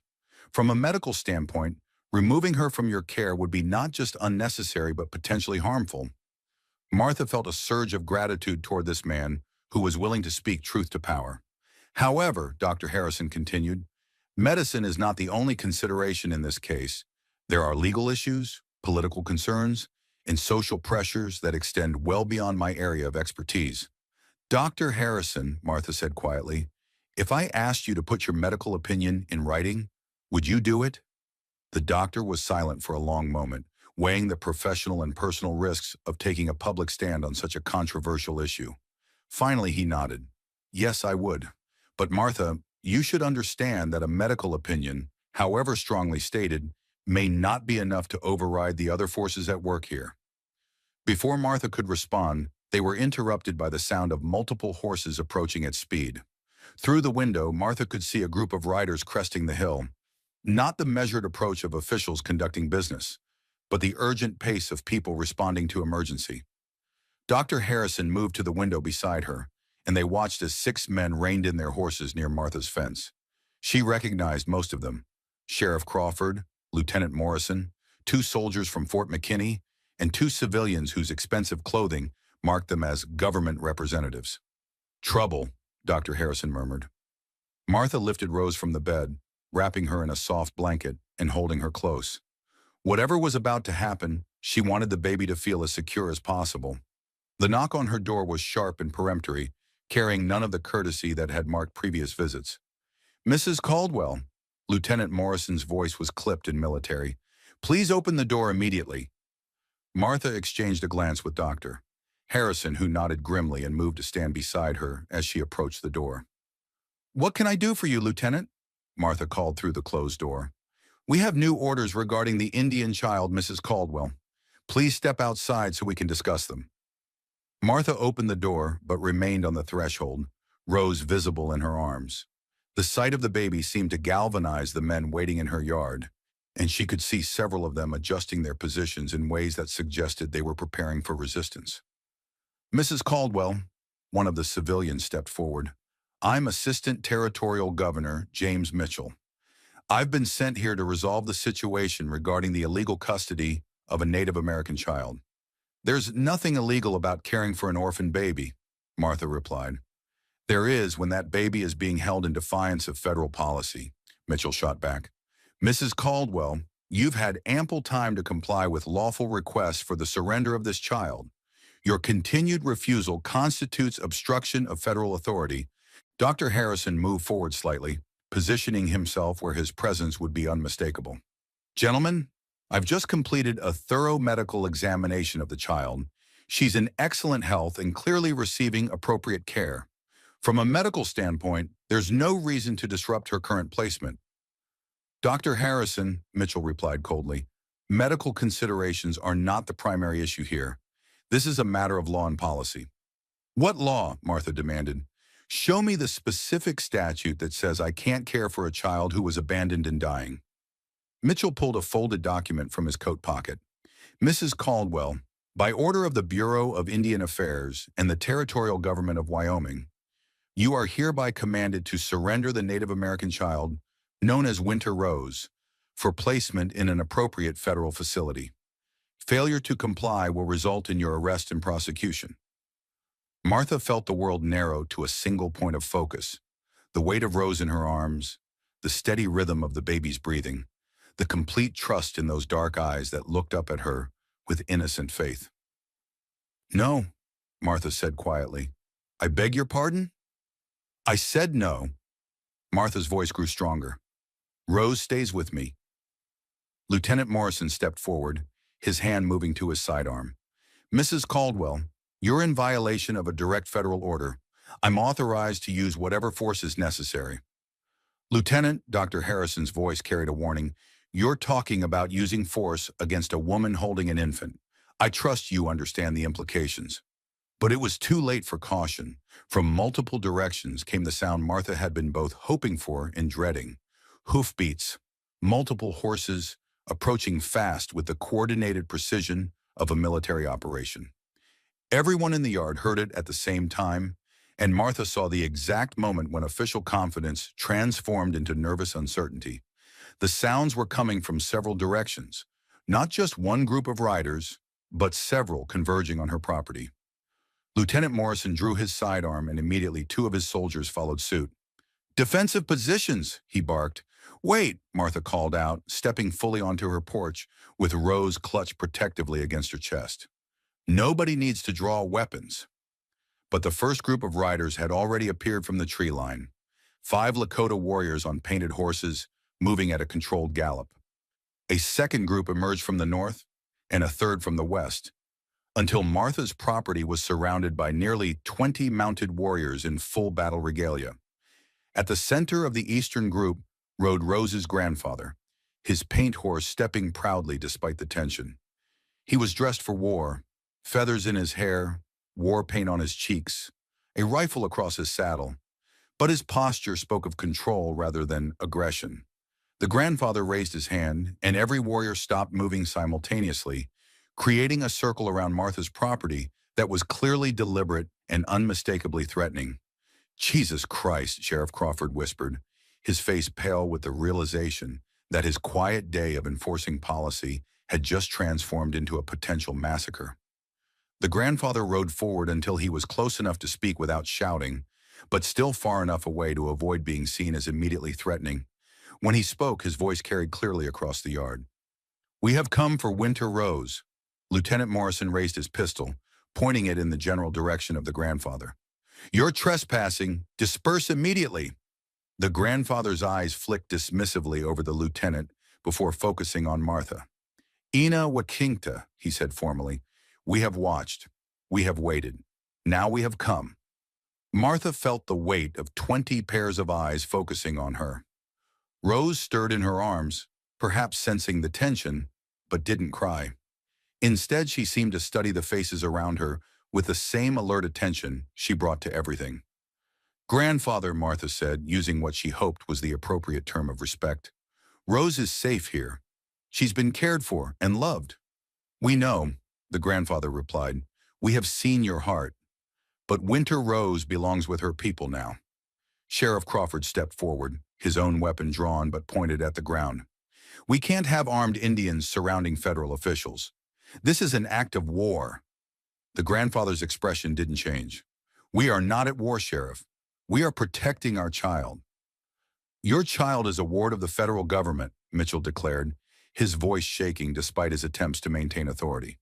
From a medical standpoint, removing her from your care would be not just unnecessary but potentially harmful." Martha felt a surge of gratitude toward this man who was willing to speak truth to power. "However," Dr. Harrison continued, "medicine is not the only consideration in this case. There are legal issues, political concerns, and social pressures that extend well beyond my area of expertise." "Dr. Harrison," Martha said quietly, "if I asked you to put your medical opinion in writing, would you do it?" The doctor was silent for a long moment, weighing the professional and personal risks of taking a public stand on such a controversial issue. Finally, he nodded. Yes, I would. But Martha, you should understand that a medical opinion, however strongly stated, may not be enough to override the other forces at work here. Before Martha could respond, they were interrupted by the sound of multiple horses approaching at speed. Through the window, Martha could see a group of riders cresting the hill, not the measured approach of officials conducting business, but the urgent pace of people responding to emergency. Dr. Harrison moved to the window beside her, and they watched as 6 men reined in their horses near Martha's fence. She recognized most of them: Sheriff Crawford, Lieutenant Morrison, 2 soldiers from Fort McKinney, and 2 civilians whose expensive clothing marked them as government representatives. Trouble, Dr. Harrison murmured. Martha lifted Rose from the bed, wrapping her in a soft blanket and holding her close. Whatever was about to happen, she wanted the baby to feel as secure as possible. The knock on her door was sharp and peremptory, carrying none of the courtesy that had marked previous visits. Mrs. Caldwell, Lieutenant Morrison's voice was clipped and military. Please open the door immediately. Martha exchanged a glance with Dr. Harrison, who nodded grimly and moved to stand beside her as she approached the door. What can I do for you, Lieutenant? Martha called through the closed door. We have new orders regarding the Indian child, Mrs. Caldwell. Please step outside so we can discuss them. Martha opened the door but remained on the threshold, Rose visible in her arms. The sight of the baby seemed to galvanize the men waiting in her yard, and she could see several of them adjusting their positions in ways that suggested they were preparing for resistance. Mrs. Caldwell, one of the civilians stepped forward. I'm Assistant Territorial Governor James Mitchell. I've been sent here to resolve the situation regarding the illegal custody of a Native American child. There's nothing illegal about caring for an orphan baby, Martha replied. There is when that baby is being held in defiance of federal policy, Mitchell shot back. Mrs. Caldwell, you've had ample time to comply with lawful requests for the surrender of this child. Your continued refusal constitutes obstruction of federal authority. Dr. Harrison moved forward slightly, positioning himself where his presence would be unmistakable. Gentlemen, I've just completed a thorough medical examination of the child. She's in excellent health and clearly receiving appropriate care. From a medical standpoint, there's no reason to disrupt her current placement. Dr. Harrison, Mitchell replied coldly, medical considerations are not the primary issue here. This is a matter of law and policy. What law? Martha demanded. Show me the specific statute that says I can't care for a child who was abandoned and dying. Mitchell pulled a folded document from his coat pocket. Mrs. Caldwell, by order of the Bureau of Indian Affairs and the Territorial Government of Wyoming, you are hereby commanded to surrender the Native American child, known as Winter Rose, for placement in an appropriate federal facility. Failure to comply will result in your arrest and prosecution. Martha felt the world narrow to a single point of focus: the weight of Rose in her arms, the steady rhythm of the baby's breathing, the complete trust in those dark eyes that looked up at her with innocent faith. No, Martha said quietly. I beg your pardon? I said no. Martha's voice grew stronger. Rose stays with me. Lieutenant Morrison stepped forward, his hand moving to his sidearm. Mrs. Caldwell, you're in violation of a direct federal order. I'm authorized to use whatever force is necessary. Lieutenant, Dr. Harrison's voice carried a warning. You're talking about using force against a woman holding an infant. I trust you understand the implications. But it was too late for caution. From multiple directions came the sound Martha had been both hoping for and dreading. Hoofbeats, multiple horses, approaching fast with the coordinated precision of a military operation. Everyone in the yard heard it at the same time, and Martha saw the exact moment when official confidence transformed into nervous uncertainty. The sounds were coming from several directions, not just one group of riders, but several converging on her property. Lieutenant Morrison drew his sidearm, and immediately 2 of his soldiers followed suit. Defensive positions, he barked. Wait, Martha called out, stepping fully onto her porch with Rose clutched protectively against her chest. Nobody needs to draw weapons. But the first group of riders had already appeared from the tree line. 5 Lakota warriors on painted horses, moving at a controlled gallop. A second group emerged from the north, and a third from the west, until Martha's property was surrounded by nearly 20 mounted warriors in full battle regalia. At the center of the eastern group rode Rose's grandfather, his paint horse stepping proudly despite the tension. He was dressed for war, feathers in his hair, war paint on his cheeks, a rifle across his saddle, but his posture spoke of control rather than aggression. The grandfather raised his hand, and every warrior stopped moving simultaneously, creating a circle around Martha's property that was clearly deliberate and unmistakably threatening. "Jesus Christ," Sheriff Crawford whispered, his face pale with the realization that his quiet day of enforcing policy had just transformed into a potential massacre. The grandfather rode forward until he was close enough to speak without shouting, but still far enough away to avoid being seen as immediately threatening. When he spoke, his voice carried clearly across the yard. "We have come for Winter Rose." Lieutenant Morrison raised his pistol, pointing it in the general direction of the grandfather. "You're trespassing. Disperse immediately." The grandfather's eyes flicked dismissively over the lieutenant before focusing on Martha. "Ina Wakinkta," he said formally. "We have watched. We have waited. Now we have come." Martha felt the weight of 20 pairs of eyes focusing on her. Rose stirred in her arms, perhaps sensing the tension, but didn't cry. Instead, she seemed to study the faces around her with the same alert attention she brought to everything. "Grandfather," Martha said, using what she hoped was the appropriate term of respect, "Rose is safe here. She's been cared for and loved." "We know," the grandfather replied. "We have seen your heart. But Winter Rose belongs with her people now." Sheriff Crawford stepped forward, his own weapon drawn but pointed at the ground. "We can't have armed Indians surrounding federal officials. This is an act of war." The grandfather's expression didn't change. "We are not at war, Sheriff. We are protecting our child." "Your child is a ward of the federal government," Mitchell declared, his voice shaking despite his attempts to maintain authority.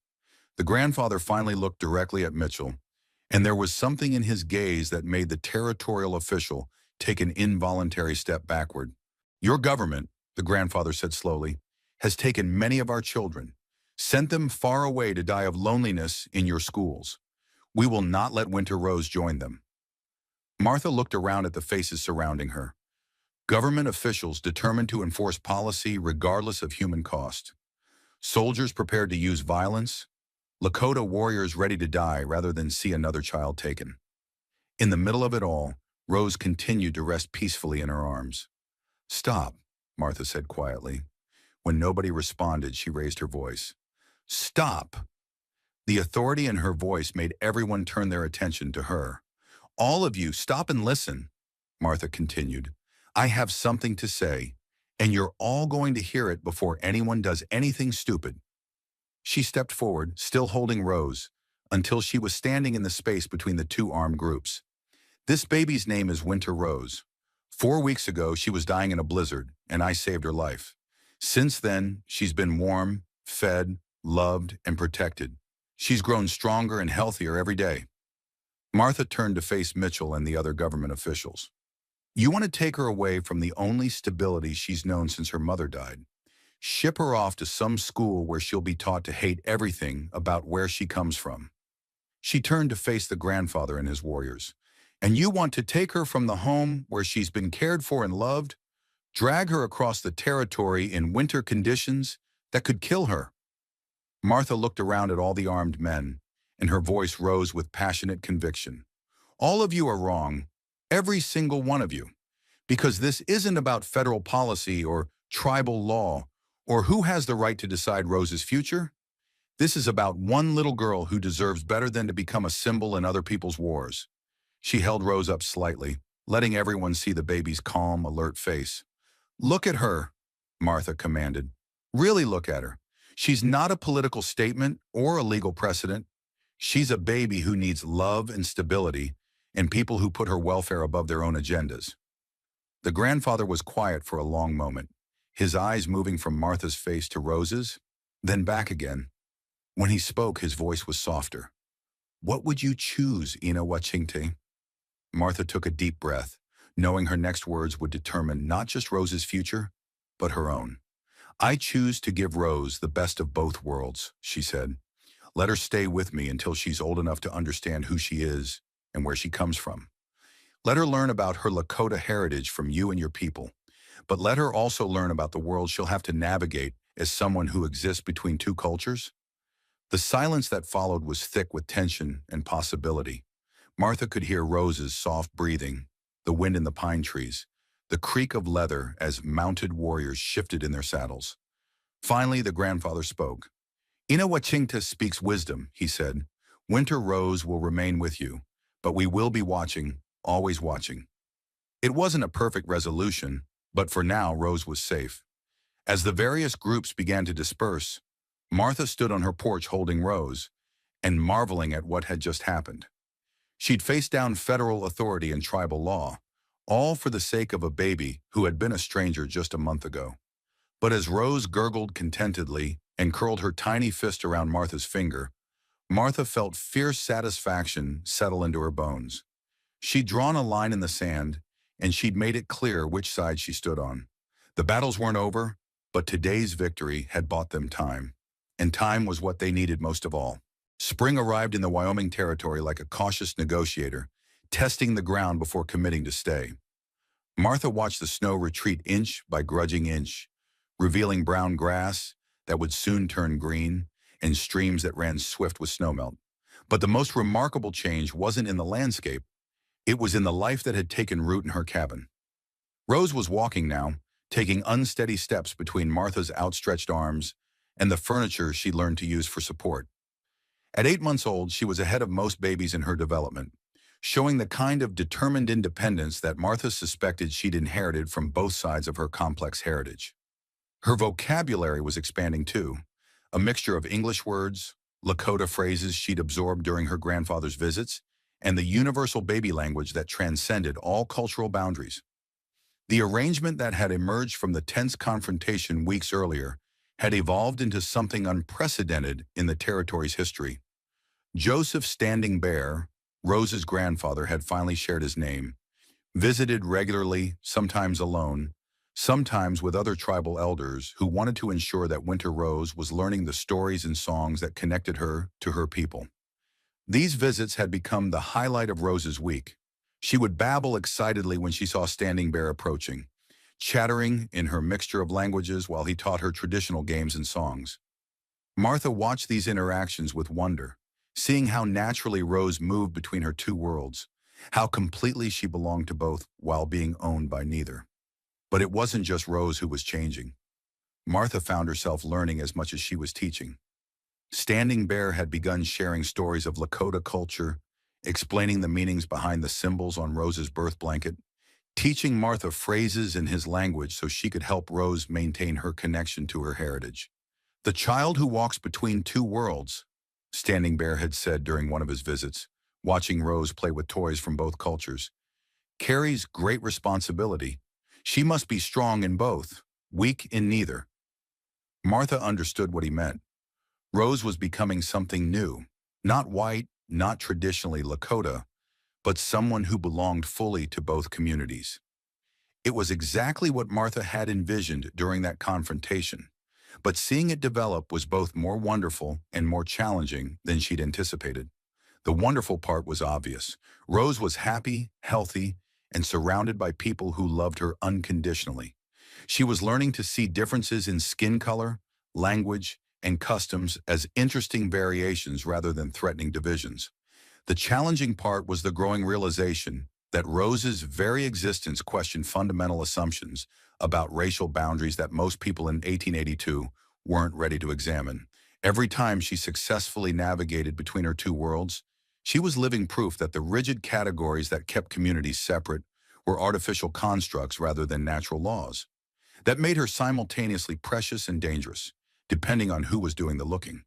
The grandfather finally looked directly at Mitchell, and there was something in his gaze that made the territorial official take an involuntary step backward. "Your government," the grandfather said slowly, "has taken many of our children, sent them far away to die of loneliness in your schools. We will not let Winter Rose join them." Martha looked around at the faces surrounding her. Government officials determined to enforce policy regardless of human cost. Soldiers prepared to use violence. Lakota warriors ready to die rather than see another child taken. In the middle of it all, Rose continued to rest peacefully in her arms. "Stop," Martha said quietly. When nobody responded, she raised her voice. "Stop." The authority in her voice made everyone turn their attention to her. "All of you, stop and listen," Martha continued. "I have something to say, and you're all going to hear it before anyone does anything stupid." She stepped forward, still holding Rose, until she was standing in the space between the two armed groups. "This baby's name is Winter Rose. 4 weeks ago, she was dying in a blizzard, and I saved her life. Since then, she's been warm, fed, loved, and protected. She's grown stronger and healthier every day." Martha turned to face Mitchell and the other government officials. "You want to take her away from the only stability she's known since her mother died. Ship her off to some school where she'll be taught to hate everything about where she comes from." She turned to face the grandfather and his warriors. "And you want to take her from the home where she's been cared for and loved, drag her across the territory in winter conditions that could kill her?" Martha looked around at all the armed men, and her voice rose with passionate conviction. "All of you are wrong, every single one of you, because this isn't about federal policy or tribal law or who has the right to decide Rose's future. This is about one little girl who deserves better than to become a symbol in other people's wars." She held Rose up slightly, letting everyone see the baby's calm, alert face. "Look at her," Martha commanded. "Really look at her. She's not a political statement or a legal precedent. She's a baby who needs love and stability, and people who put her welfare above their own agendas." The grandfather was quiet for a long moment, his eyes moving from Martha's face to Rose's, then back again. When he spoke, his voice was softer. "What would you choose, Ina Wachinkte?" Martha took a deep breath, knowing her next words would determine not just Rose's future, but her own. "I choose to give Rose the best of both worlds," she said. "Let her stay with me until she's old enough to understand who she is and where she comes from. Let her learn about her Lakota heritage from you and your people, but let her also learn about the world she'll have to navigate as someone who exists between two cultures." The silence that followed was thick with tension and possibility. Martha could hear Rose's soft breathing, the wind in the pine trees, the creak of leather as mounted warriors shifted in their saddles. Finally, the grandfather spoke. "Ina Wachinta speaks wisdom," he said. "Winter Rose will remain with you, but we will be watching, always watching." It wasn't a perfect resolution, but for now Rose was safe. As the various groups began to disperse, Martha stood on her porch holding Rose and marveling at what had just happened. She'd faced down federal authority and tribal law, all for the sake of a baby who had been a stranger just a month ago. But as Rose gurgled contentedly and curled her tiny fist around Martha's finger, Martha felt fierce satisfaction settle into her bones. She'd drawn a line in the sand, and she'd made it clear which side she stood on. The battles weren't over, but today's victory had bought them time. And time was what they needed most of all. Spring arrived in the Wyoming Territory like a cautious negotiator, testing the ground before committing to stay. Martha watched the snow retreat inch by grudging inch, revealing brown grass that would soon turn green and streams that ran swift with snowmelt. But the most remarkable change wasn't in the landscape. It was in the life that had taken root in her cabin. Rose was walking now, taking unsteady steps between Martha's outstretched arms and the furniture she'd learned to use for support. At 8 months old, she was ahead of most babies in her development, showing the kind of determined independence that Martha suspected she'd inherited from both sides of her complex heritage. Her vocabulary was expanding too, a mixture of English words, Lakota phrases she'd absorbed during her grandfather's visits, and the universal baby language that transcended all cultural boundaries. The arrangement that had emerged from the tense confrontation weeks earlier had evolved into something unprecedented in the territory's history. Joseph Standing Bear, Rose's grandfather, had finally shared his name, visited regularly, sometimes alone, sometimes with other tribal elders who wanted to ensure that Winter Rose was learning the stories and songs that connected her to her people. These visits had become the highlight of Rose's week. She would babble excitedly when she saw Standing Bear approaching, chattering in her mixture of languages while he taught her traditional games and songs. Martha watched these interactions with wonder, seeing how naturally Rose moved between her two worlds, how completely she belonged to both while being owned by neither. But it wasn't just Rose who was changing. Martha found herself learning as much as she was teaching. Standing Bear had begun sharing stories of Lakota culture, explaining the meanings behind the symbols on Rose's birth blanket, teaching Martha phrases in his language so she could help Rose maintain her connection to her heritage. "The child who walks between two worlds," Standing Bear had said during one of his visits, watching Rose play with toys from both cultures, "carries great responsibility. She must be strong in both, weak in neither." Martha understood what he meant. Rose was becoming something new, not white, not traditionally Lakota, but someone who belonged fully to both communities. It was exactly what Martha had envisioned during that confrontation, but seeing it develop was both more wonderful and more challenging than she'd anticipated. The wonderful part was obvious. Rose was happy, healthy, and surrounded by people who loved her unconditionally. She was learning to see differences in skin color, language, and customs as interesting variations rather than threatening divisions. The challenging part was the growing realization that Rose's very existence questioned fundamental assumptions about racial boundaries that most people in 1882 weren't ready to examine. Every time she successfully navigated between her two worlds, she was living proof that the rigid categories that kept communities separate were artificial constructs rather than natural laws. That made her simultaneously precious and dangerous, depending on who was doing the looking.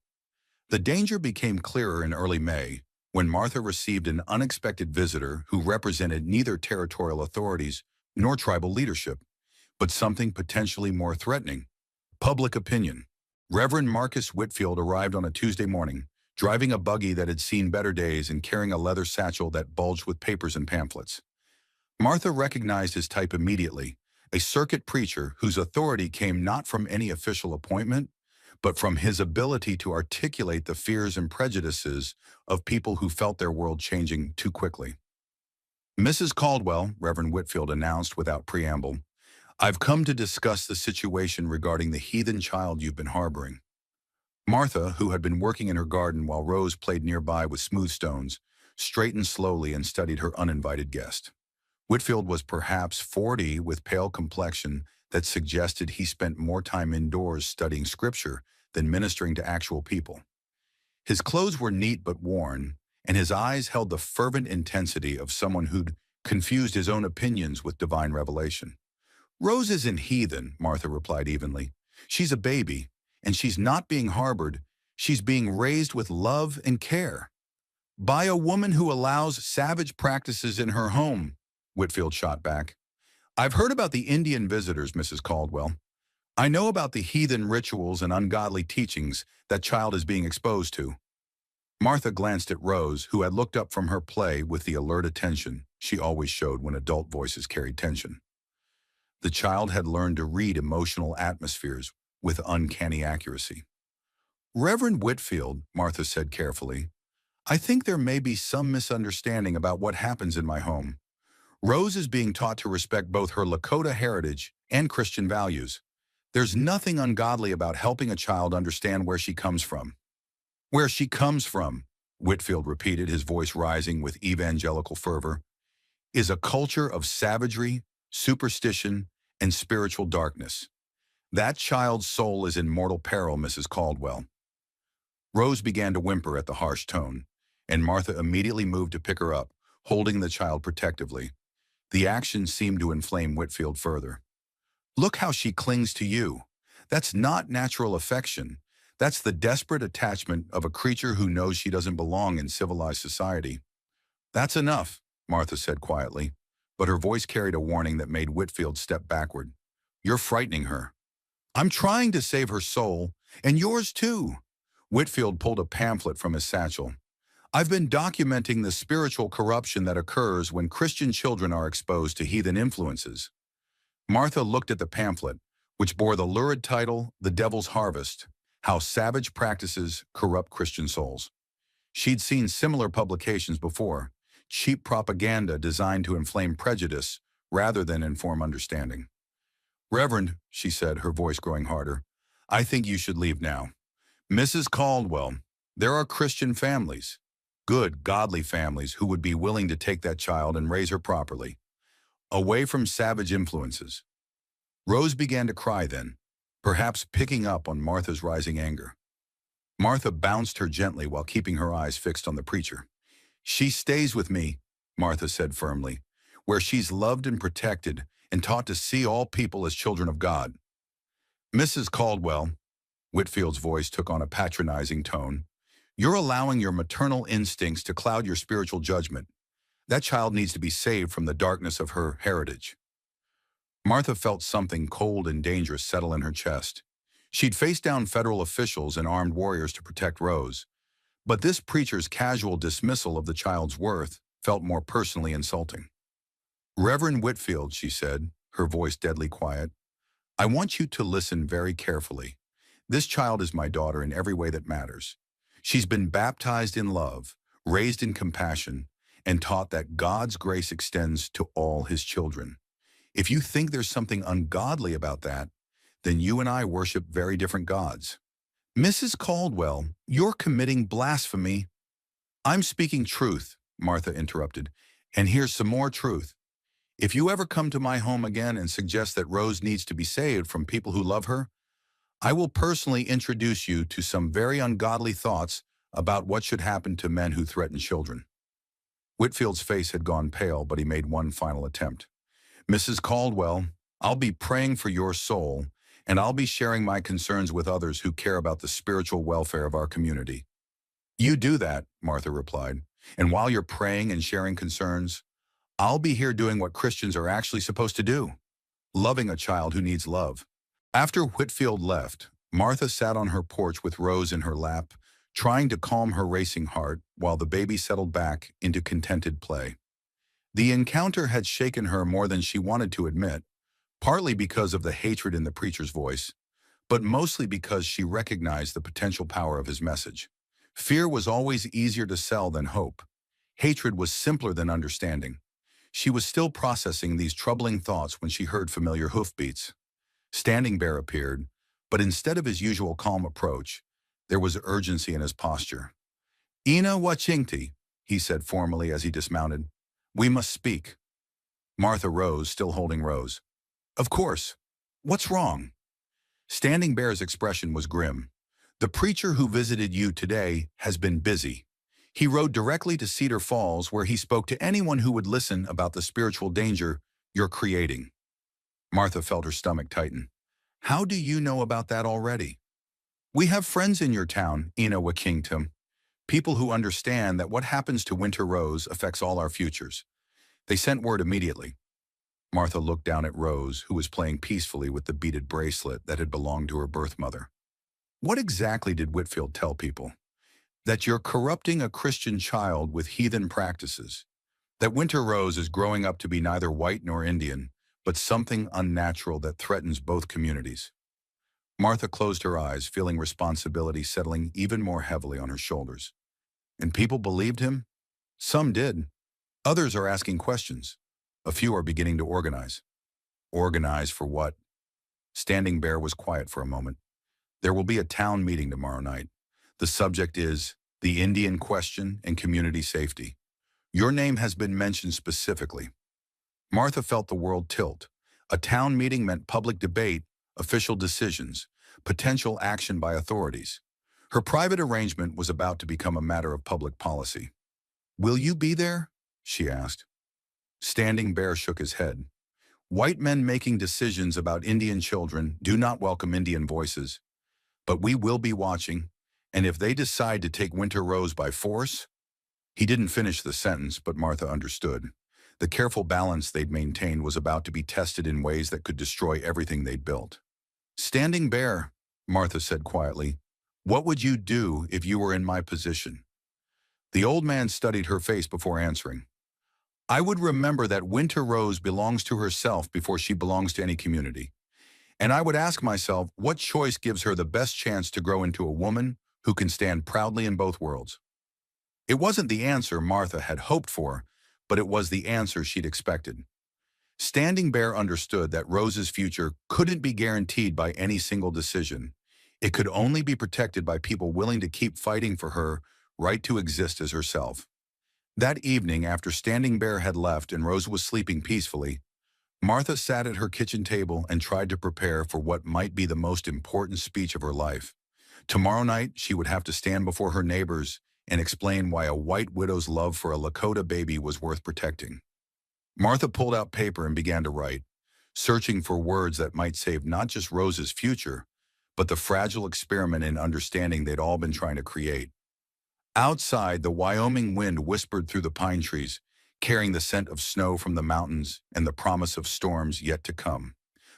The danger became clearer in early May, when Martha received an unexpected visitor who represented neither territorial authorities nor tribal leadership, but something potentially more threatening: public opinion. Reverend Marcus Whitfield arrived on a Tuesday morning, driving a buggy that had seen better days and carrying a leather satchel that bulged with papers and pamphlets. Martha recognized his type immediately, a circuit preacher whose authority came not from any official appointment, but from his ability to articulate the fears and prejudices of people who felt their world changing too quickly. "Mrs. Caldwell," Reverend Whitfield announced without preamble, "I've come to discuss the situation regarding the heathen child you've been harboring." Martha, who had been working in her garden while Rose played nearby with smooth stones, straightened slowly and studied her uninvited guest. Whitfield was perhaps 40 with pale complexion that suggested he spent more time indoors studying scripture than ministering to actual people. His clothes were neat but worn, and his eyes held the fervent intensity of someone who'd confused his own opinions with divine revelation. "Rose isn't heathen," Martha replied evenly. "She's a baby, and she's not being harbored. She's being raised with love and care by a woman who allows savage practices in her home," Whitfield shot back. "I've heard about the Indian visitors, Mrs. Caldwell. I know about the heathen rituals and ungodly teachings that child is being exposed to." Martha glanced at Rose, who had looked up from her play with the alert attention she always showed when adult voices carried tension. The child had learned to read emotional atmospheres with uncanny accuracy. "Reverend Whitfield," Martha said carefully, "I think there may be some misunderstanding about what happens in my home. Rose is being taught to respect both her Lakota heritage and Christian values. There's nothing ungodly about helping a child understand where she comes from." "Where she comes from," Whitfield repeated, his voice rising with evangelical fervor, "is a culture of savagery, superstition, and spiritual darkness. That child's soul is in mortal peril, Mrs. Caldwell." Rose began to whimper at the harsh tone, and Martha immediately moved to pick her up, holding the child protectively. The action seemed to inflame Whitfield further. "Look how she clings to you. That's not natural affection. That's the desperate attachment of a creature who knows she doesn't belong in civilized society." "That's enough," Martha said quietly, but her voice carried a warning that made Whitfield step backward. "You're frightening her." "I'm trying to save her soul, and yours too." Whitfield pulled a pamphlet from his satchel. "I've been documenting the spiritual corruption that occurs when Christian children are exposed to heathen influences." Martha looked at the pamphlet, which bore the lurid title, "The Devil's Harvest: How Savage Practices Corrupt Christian Souls." She'd seen similar publications before, cheap propaganda designed to inflame prejudice rather than inform understanding. "Reverend," she said, her voice growing harder, "I think you should leave now. Mrs. Caldwell, there are Christian families, good, godly families who would be willing to take that child and raise her properly, away from savage influences." Rose began to cry then, perhaps picking up on Martha's rising anger. Martha bounced her gently while keeping her eyes fixed on the preacher. "She stays with me," Martha said firmly, "where she's loved and protected and taught to see all people as children of God." "Mrs. Caldwell," Whitfield's voice took on a patronizing tone, "you're allowing your maternal instincts to cloud your spiritual judgment. That child needs to be saved from the darkness of her heritage." Martha felt something cold and dangerous settle in her chest. She'd faced down federal officials and armed warriors to protect Rose, but this preacher's casual dismissal of the child's worth felt more personally insulting. "Reverend Whitfield," she said, her voice deadly quiet, "I want you to listen very carefully. This child is my daughter in every way that matters. She's been baptized in love, raised in compassion, and taught that God's grace extends to all his children. If you think there's something ungodly about that, then you and I worship very different gods." "Mrs. Caldwell, you're committing blasphemy." "I'm speaking truth," Martha interrupted, "and here's some more truth. If you ever come to my home again and suggest that Rose needs to be saved from people who love her, I will personally introduce you to some very ungodly thoughts about what should happen to men who threaten children." Whitfield's face had gone pale, but he made one final attempt. "Mrs. Caldwell, I'll be praying for your soul, and I'll be sharing my concerns with others who care about the spiritual welfare of our community." "You do that," Martha replied, "and while you're praying and sharing concerns, I'll be here doing what Christians are actually supposed to do, loving a child who needs love." After Whitfield left, Martha sat on her porch with Rose in her lap, trying to calm her racing heart while the baby settled back into contented play. The encounter had shaken her more than she wanted to admit, partly because of the hatred in the preacher's voice, but mostly because she recognized the potential power of his message. Fear was always easier to sell than hope. Hatred was simpler than understanding. She was still processing these troubling thoughts when she heard familiar hoofbeats. Standing Bear appeared, but instead of his usual calm approach, there was urgency in his posture. "Ina Wachingti," he said formally as he dismounted. "We must speak." Martha rose, still holding Rose. "Of course. What's wrong?" Standing Bear's expression was grim. "The preacher who visited you today has been busy. He rode directly to Cedar Falls where he spoke to anyone who would listen about the spiritual danger you're creating." Martha felt her stomach tighten. "How do you know about that already?" "We have friends in your town, Ina Wakington. People who understand that what happens to Winter Rose affects all our futures. They sent word immediately." Martha looked down at Rose, who was playing peacefully with the beaded bracelet that had belonged to her birth mother. "What exactly did Whitfield tell people?" "That you're corrupting a Christian child with heathen practices. That Winter Rose is growing up to be neither white nor Indian, but something unnatural that threatens both communities." Martha closed her eyes, feeling responsibility settling even more heavily on her shoulders. And people believed him? Some did. Others are asking questions. A few are beginning to organize. Organize for what? Standing Bear was quiet for a moment. "There will be a town meeting tomorrow night. The subject is the Indian question and community safety. Your name has been mentioned specifically." Martha felt the world tilt. A town meeting meant public debate, official decisions, potential action by authorities. Her private arrangement was about to become a matter of public policy. "Will you be there?" she asked. Standing Bear shook his head. "White men making decisions about Indian children do not welcome Indian voices. But we will be watching, and if they decide to take Winter Rose by force—" He didn't finish the sentence, but Martha understood. The careful balance they'd maintained was about to be tested in ways that could destroy everything they'd built. "Standing Bear," Martha said quietly, "what would you do if you were in my position?" The old man studied her face before answering. "I would remember that Winter Rose belongs to herself before she belongs to any community. And I would ask myself what choice gives her the best chance to grow into a woman who can stand proudly in both worlds." It wasn't the answer Martha had hoped for, but it was the answer she'd expected. Standing Bear understood that Rose's future couldn't be guaranteed by any single decision. It could only be protected by people willing to keep fighting for her right to exist as herself. That evening, after Standing Bear had left and Rose was sleeping peacefully, Martha sat at her kitchen table and tried to prepare for what might be the most important speech of her life. Tomorrow night, she would have to stand before her neighbors and explain why a white widow's love for a Lakota baby was worth protecting. Martha pulled out paper and began to write, searching for words that might save not just Rose's future, but the fragile experiment in understanding they'd all been trying to create. Outside, the Wyoming wind whispered through the pine trees, carrying the scent of snow from the mountains and the promise of storms yet to come.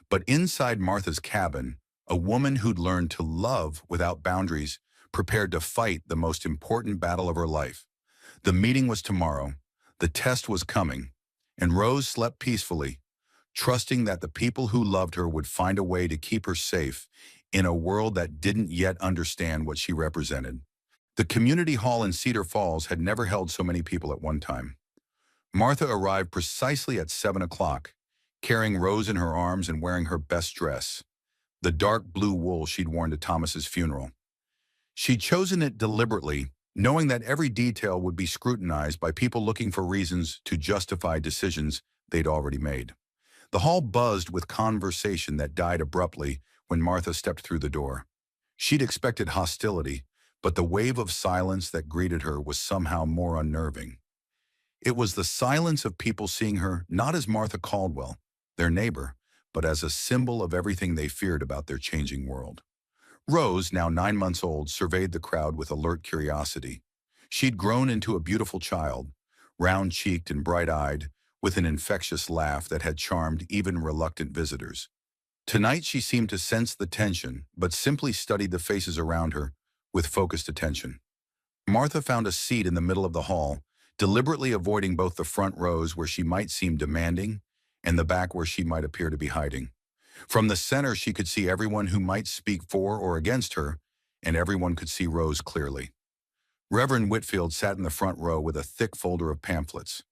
But inside Martha's cabin, a woman who'd learned to love without boundaries prepared to fight the most important battle of her life. The meeting was tomorrow, the test was coming, and Rose slept peacefully, trusting that the people who loved her would find a way to keep her safe in a world that didn't yet understand what she represented. The community hall in Cedar Falls had never held so many people at one time. Martha arrived precisely at 7 o'clock, carrying Rose in her arms and wearing her best dress, the dark blue wool she'd worn to Thomas's funeral. She'd chosen it deliberately, knowing that every detail would be scrutinized by people looking for reasons to justify decisions they'd already made. The hall buzzed with conversation that died abruptly when Martha stepped through the door. She'd expected hostility, but the wave of silence that greeted her was somehow more unnerving. It was the silence of people seeing her not as Martha Caldwell, their neighbor, but as a symbol of everything they feared about their changing world. Rose, now 9 months old, surveyed the crowd with alert curiosity. She'd grown into a beautiful child, round-cheeked and bright-eyed, with an infectious laugh that had charmed even reluctant visitors. Tonight she seemed to sense the tension, but simply studied the faces around her with focused attention. Martha found a seat in the middle of the hall, deliberately avoiding both the front rows where she might seem demanding and the back where she might appear to be hiding. From the center, she could see everyone who might speak for or against her, and everyone could see Rose clearly. Reverend Whitfield sat in the front row with a thick folder of pamphlets.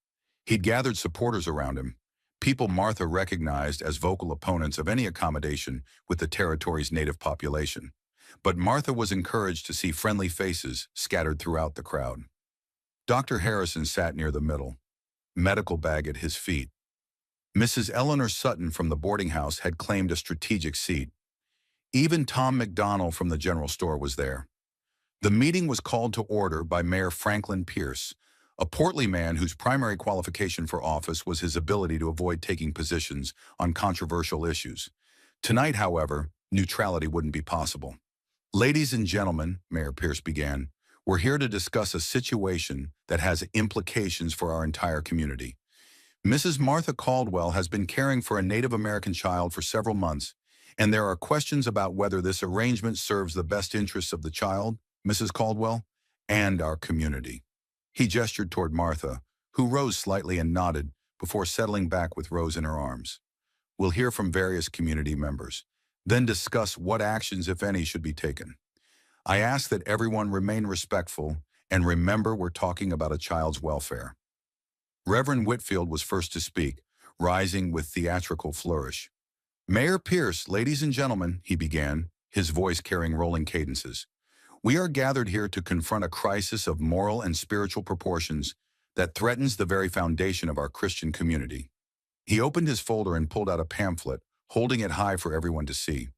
He'd gathered supporters around him, people Martha recognized as vocal opponents of any accommodation with the territory's native population. But Martha was encouraged to see friendly faces scattered throughout the crowd. Dr. Harrison sat near the middle, medical bag at his feet. Mrs. Eleanor Sutton from the boarding house had claimed a strategic seat. Even Tom McDonnell from the general store was there. The meeting was called to order by Mayor Franklin Pierce, a portly man whose primary qualification for office was his ability to avoid taking positions on controversial issues. Tonight, however, neutrality wouldn't be possible. Ladies and gentlemen, Mayor Pierce began, we're here to discuss a situation that has implications for our entire community. Mrs. Martha Caldwell has been caring for a Native American child for several months, and there are questions about whether this arrangement serves the best interests of the child, Mrs. Caldwell, and our community. He gestured toward Martha, who rose slightly and nodded before settling back with Rose in her arms. We'll hear from various community members, then discuss what actions, if any, should be taken. I ask that everyone remain respectful and remember we're talking about a child's welfare. Reverend Whitfield was first to speak, rising with theatrical flourish. Mayor Pierce, ladies and gentlemen, he began, his voice carrying rolling cadences. We are gathered here to confront a crisis of moral and spiritual proportions that threatens the very foundation of our Christian community. He opened his folder and pulled out a pamphlet, holding it high for everyone to see.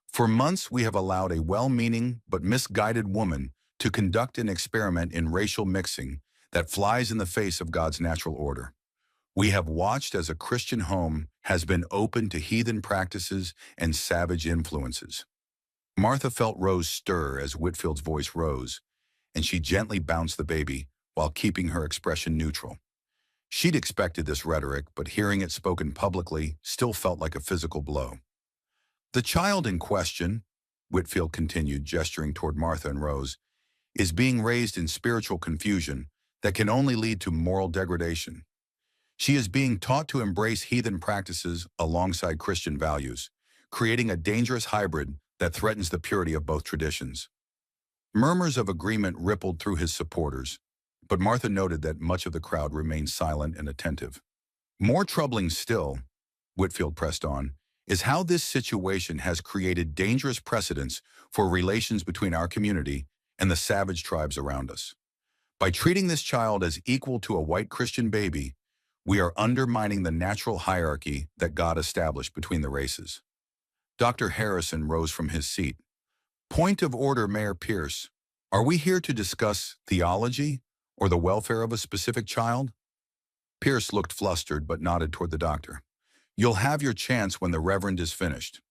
For months, we have allowed a well-meaning but misguided woman to conduct an experiment in racial mixing that flies in the face of God's natural order. We have watched as a Christian home has been open to heathen practices and savage influences. Martha felt Rose stir as Whitfield's voice rose, and she gently bounced the baby while keeping her expression neutral. She'd expected this rhetoric, but hearing it spoken publicly still felt like a physical blow. The child in question, Whitfield continued, gesturing toward Martha and Rose, is being raised in spiritual confusion that can only lead to moral degradation. She is being taught to embrace heathen practices alongside Christian values, creating a dangerous hybrid that threatens the purity of both traditions. Murmurs of agreement rippled through his supporters, but Martha noted that much of the crowd remained silent and attentive. More troubling still, Whitfield pressed on, is how this situation has created dangerous precedents for relations between our community and the savage tribes around us. By treating this child as equal to a white Christian baby, we are undermining the natural hierarchy that God established between the races. Dr. Harrison rose from his seat. Point of order, Mayor Pierce. Are we here to discuss theology or the welfare of a specific child? Pierce looked flustered but nodded toward the doctor. You'll have your chance when the Reverend is finished.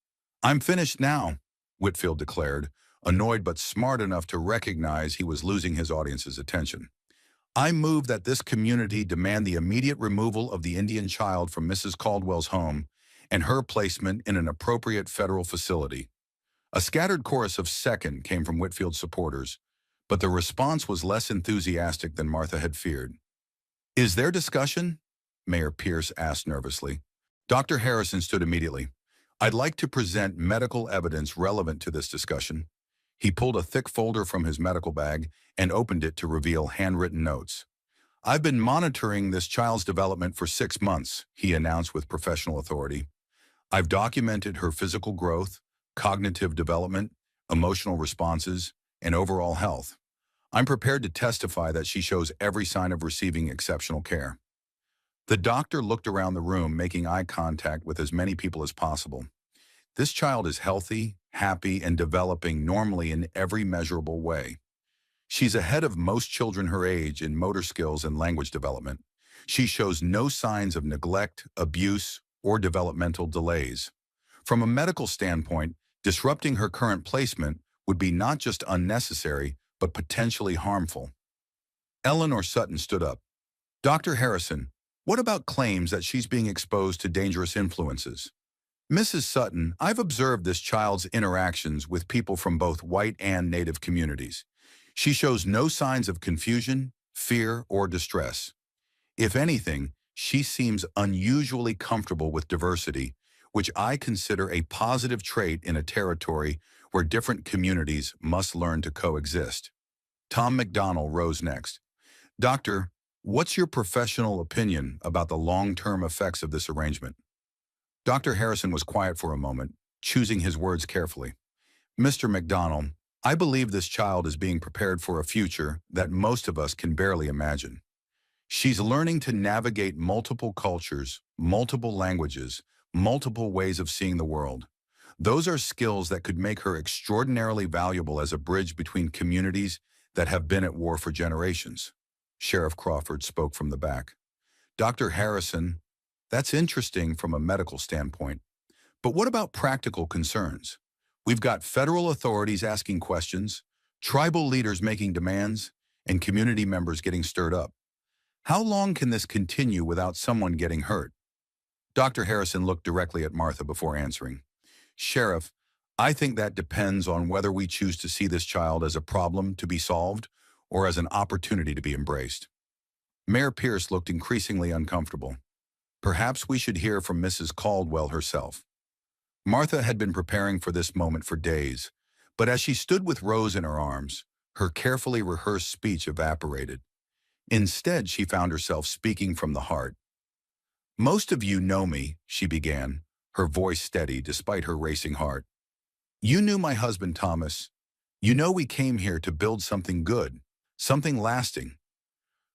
I'm finished now, Whitfield declared, annoyed but smart enough to recognize he was losing his audience's attention. I move that this community demand the immediate removal of the Indian child from Mrs. Caldwell's home and her placement in an appropriate federal facility. A scattered chorus of second came from Whitfield's supporters, but the response was less enthusiastic than Martha had feared. Is there discussion? Mayor Pierce asked nervously. Dr. Harrison stood immediately. I'd like to present medical evidence relevant to this discussion. He pulled a thick folder from his medical bag and opened it to reveal handwritten notes. I've been monitoring this child's development for 6 months, he announced with professional authority. I've documented her physical growth, cognitive development, emotional responses, and overall health. I'm prepared to testify that she shows every sign of receiving exceptional care. The doctor looked around the room, making eye contact with as many people as possible. This child is healthy, happy, and developing normally in every measurable way. She's ahead of most children her age in motor skills and language development. She shows no signs of neglect, abuse, or developmental delays. From a medical standpoint, disrupting her current placement would be not just unnecessary, but potentially harmful. Eleanor Sutton stood up. Dr. Harrison, what about claims that she's being exposed to dangerous influences? Mrs. Sutton, I've observed this child's interactions with people from both white and Native communities. She shows no signs of confusion, fear, or distress. If anything, she seems unusually comfortable with diversity, which I consider a positive trait in a territory where different communities must learn to coexist. Tom McDonald rose next. Doctor, what's your professional opinion about the long-term effects of this arrangement? Dr. Harrison was quiet for a moment, choosing his words carefully. Mr. McDonald, I believe this child is being prepared for a future that most of us can barely imagine. She's learning to navigate multiple cultures, multiple languages, multiple ways of seeing the world. Those are skills that could make her extraordinarily valuable as a bridge between communities that have been at war for generations. Sheriff Crawford spoke from the back. Dr. Harrison, that's interesting from a medical standpoint. But what about practical concerns? We've got federal authorities asking questions, tribal leaders making demands, and community members getting stirred up. How long can this continue without someone getting hurt? Dr. Harrison looked directly at Martha before answering. Sheriff, I think that depends on whether we choose to see this child as a problem to be solved or as an opportunity to be embraced. Mayor Pierce looked increasingly uncomfortable. Perhaps we should hear from Mrs. Caldwell herself. Martha had been preparing for this moment for days, but as she stood with Rose in her arms, her carefully rehearsed speech evaporated. Instead, she found herself speaking from the heart. Most of you know me, she began, her voice steady despite her racing heart. You knew my husband, Thomas. You know we came here to build something good, something lasting.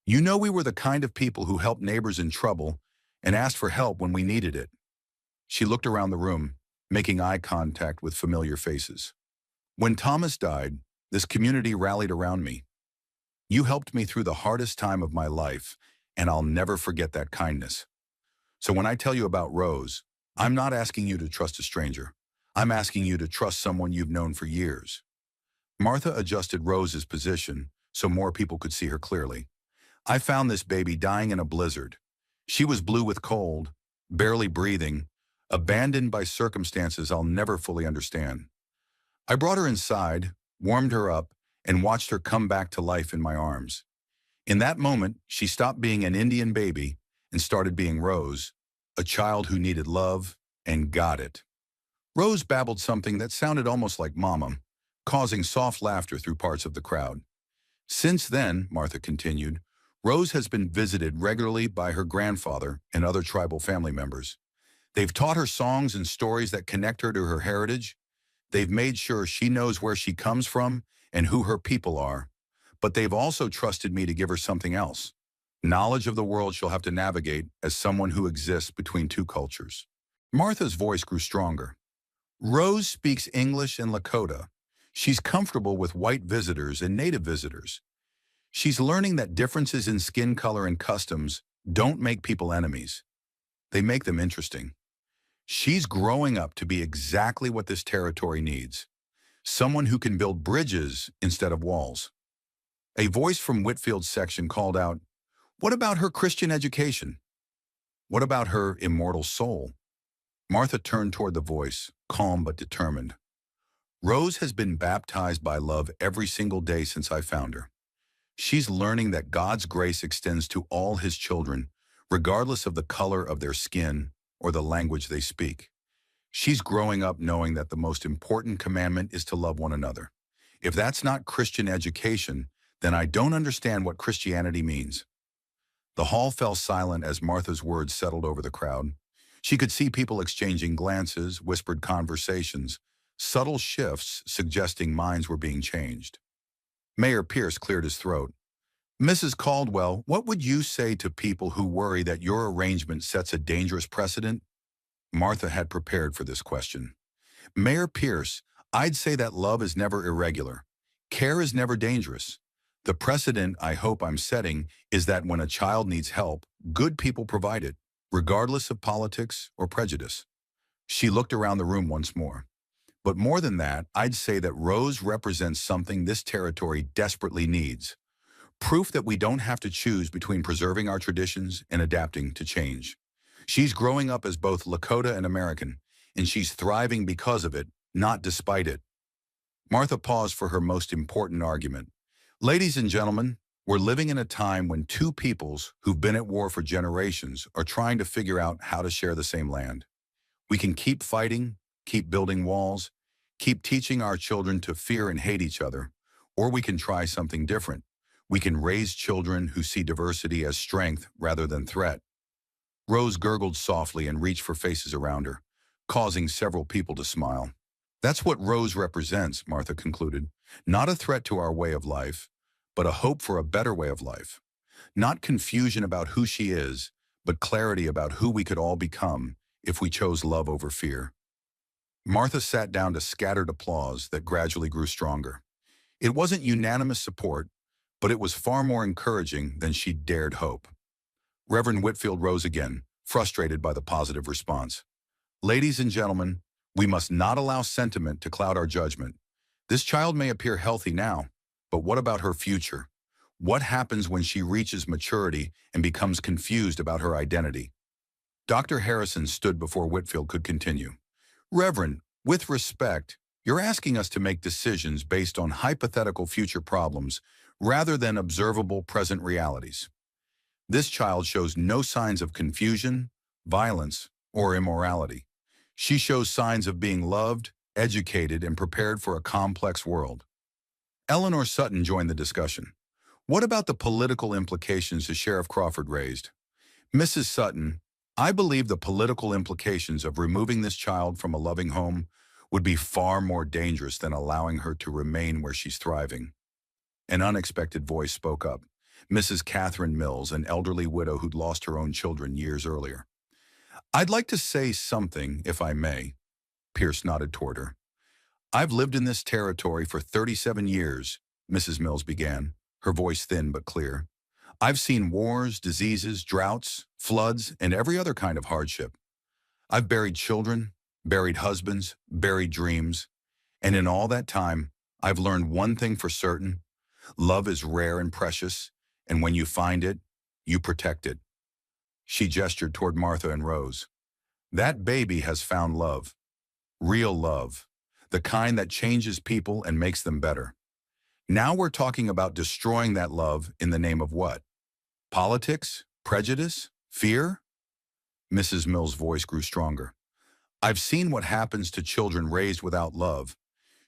You know we were the kind of people who helped neighbors in trouble and asked for help when we needed it. She looked around the room, making eye contact with familiar faces. When Thomas died, this community rallied around me. You helped me through the hardest time of my life, and I'll never forget that kindness. So when I tell you about Rose, I'm not asking you to trust a stranger. I'm asking you to trust someone you've known for years. Martha adjusted Rose's position so more people could see her clearly. I found this baby dying in a blizzard. She was blue with cold, barely breathing, abandoned by circumstances I'll never fully understand. I brought her inside, warmed her up, and watched her come back to life in my arms. In that moment, she stopped being an Indian baby and started being Rose, a child who needed love and got it. Rose babbled something that sounded almost like Mama, causing soft laughter through parts of the crowd. Since then, Martha continued, Rose has been visited regularly by her grandfather and other tribal family members. They've taught her songs and stories that connect her to her heritage. They've made sure she knows where she comes from and who her people are. But they've also trusted me to give her something else. Knowledge of the world she'll have to navigate as someone who exists between two cultures. Martha's voice grew stronger. Rose speaks English and Lakota. She's comfortable with white visitors and native visitors. She's learning that differences in skin color and customs don't make people enemies. They make them interesting. She's growing up to be exactly what this territory needs. Someone who can build bridges instead of walls. A voice from Whitfield's section called out, "What about her Christian education? What about her immortal soul?" Martha turned toward the voice, calm but determined. Rose has been baptized by love every single day since I found her. She's learning that God's grace extends to all his children, regardless of the color of their skin or the language they speak. She's growing up knowing that the most important commandment is to love one another. If that's not Christian education, then I don't understand what Christianity means. The hall fell silent as Martha's words settled over the crowd. She could see people exchanging glances, whispered conversations, subtle shifts suggesting minds were being changed. Mayor Pierce cleared his throat. Mrs. Caldwell, what would you say to people who worry that your arrangement sets a dangerous precedent? Martha had prepared for this question. Mayor Pierce, I'd say that love is never irregular. Care is never dangerous. The precedent I hope I'm setting is that when a child needs help, good people provide it, regardless of politics or prejudice. She looked around the room once more. But more than that, I'd say that Rose represents something this territory desperately needs. Proof that we don't have to choose between preserving our traditions and adapting to change. She's growing up as both Lakota and American, and she's thriving because of it, not despite it. Martha paused for her most important argument. Ladies and gentlemen, we're living in a time when two peoples who've been at war for generations are trying to figure out how to share the same land. We can keep fighting, keep building walls, keep teaching our children to fear and hate each other, or we can try something different. We can raise children who see diversity as strength rather than threat. Rose gurgled softly and reached for faces around her, causing several people to smile. That's what Rose represents, Martha concluded. Not a threat to our way of life, but a hope for a better way of life. Not confusion about who she is, but clarity about who we could all become if we chose love over fear. Martha sat down to scattered applause that gradually grew stronger. It wasn't unanimous support, but it was far more encouraging than she'd dared hope. Reverend Whitfield rose again, frustrated by the positive response. Ladies and gentlemen, we must not allow sentiment to cloud our judgment. This child may appear healthy now, but what about her future? What happens when she reaches maturity and becomes confused about her identity? Dr. Harrison stood before Whitfield could continue. Reverend, with respect, you're asking us to make decisions based on hypothetical future problems rather than observable present realities. This child shows no signs of confusion, violence, or immorality. She shows signs of being loved, educated, and prepared for a complex world. Eleanor Sutton joined the discussion. What about the political implications the Sheriff Crawford raised? Mrs. Sutton, I believe the political implications of removing this child from a loving home would be far more dangerous than allowing her to remain where she's thriving. An unexpected voice spoke up. Mrs. Catherine Mills, an elderly widow who'd lost her own children years earlier. I'd like to say something, if I may. Pierce nodded toward her. I've lived in this territory for 37 years, Mrs. Mills began, her voice thin but clear. I've seen wars, diseases, droughts, floods, and every other kind of hardship. I've buried children, buried husbands, buried dreams, and in all that time, I've learned one thing for certain. Love is rare and precious, and when you find it, you protect it. She gestured toward Martha and Rose. That baby has found love. Real love. The kind that changes people and makes them better. Now we're talking about destroying that love in the name of what? Politics? Prejudice? Fear? Mrs. Mills' voice grew stronger. I've seen what happens to children raised without love,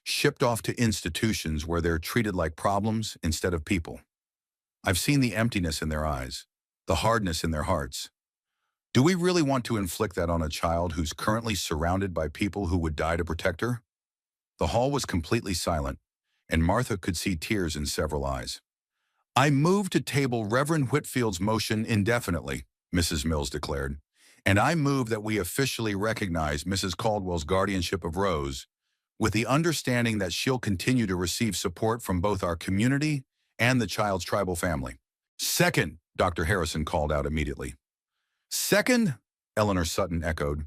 shipped off to institutions where they're treated like problems instead of people. I've seen the emptiness in their eyes, the hardness in their hearts. Do we really want to inflict that on a child who's currently surrounded by people who would die to protect her? The hall was completely silent, and Martha could see tears in several eyes. I move to table Reverend Whitfield's motion indefinitely, Mrs. Mills declared, and I move that we officially recognize Mrs. Caldwell's guardianship of Rose, with the understanding that she'll continue to receive support from both our community and the child's tribal family. Second, Dr. Harrison called out immediately. Second, Eleanor Sutton echoed.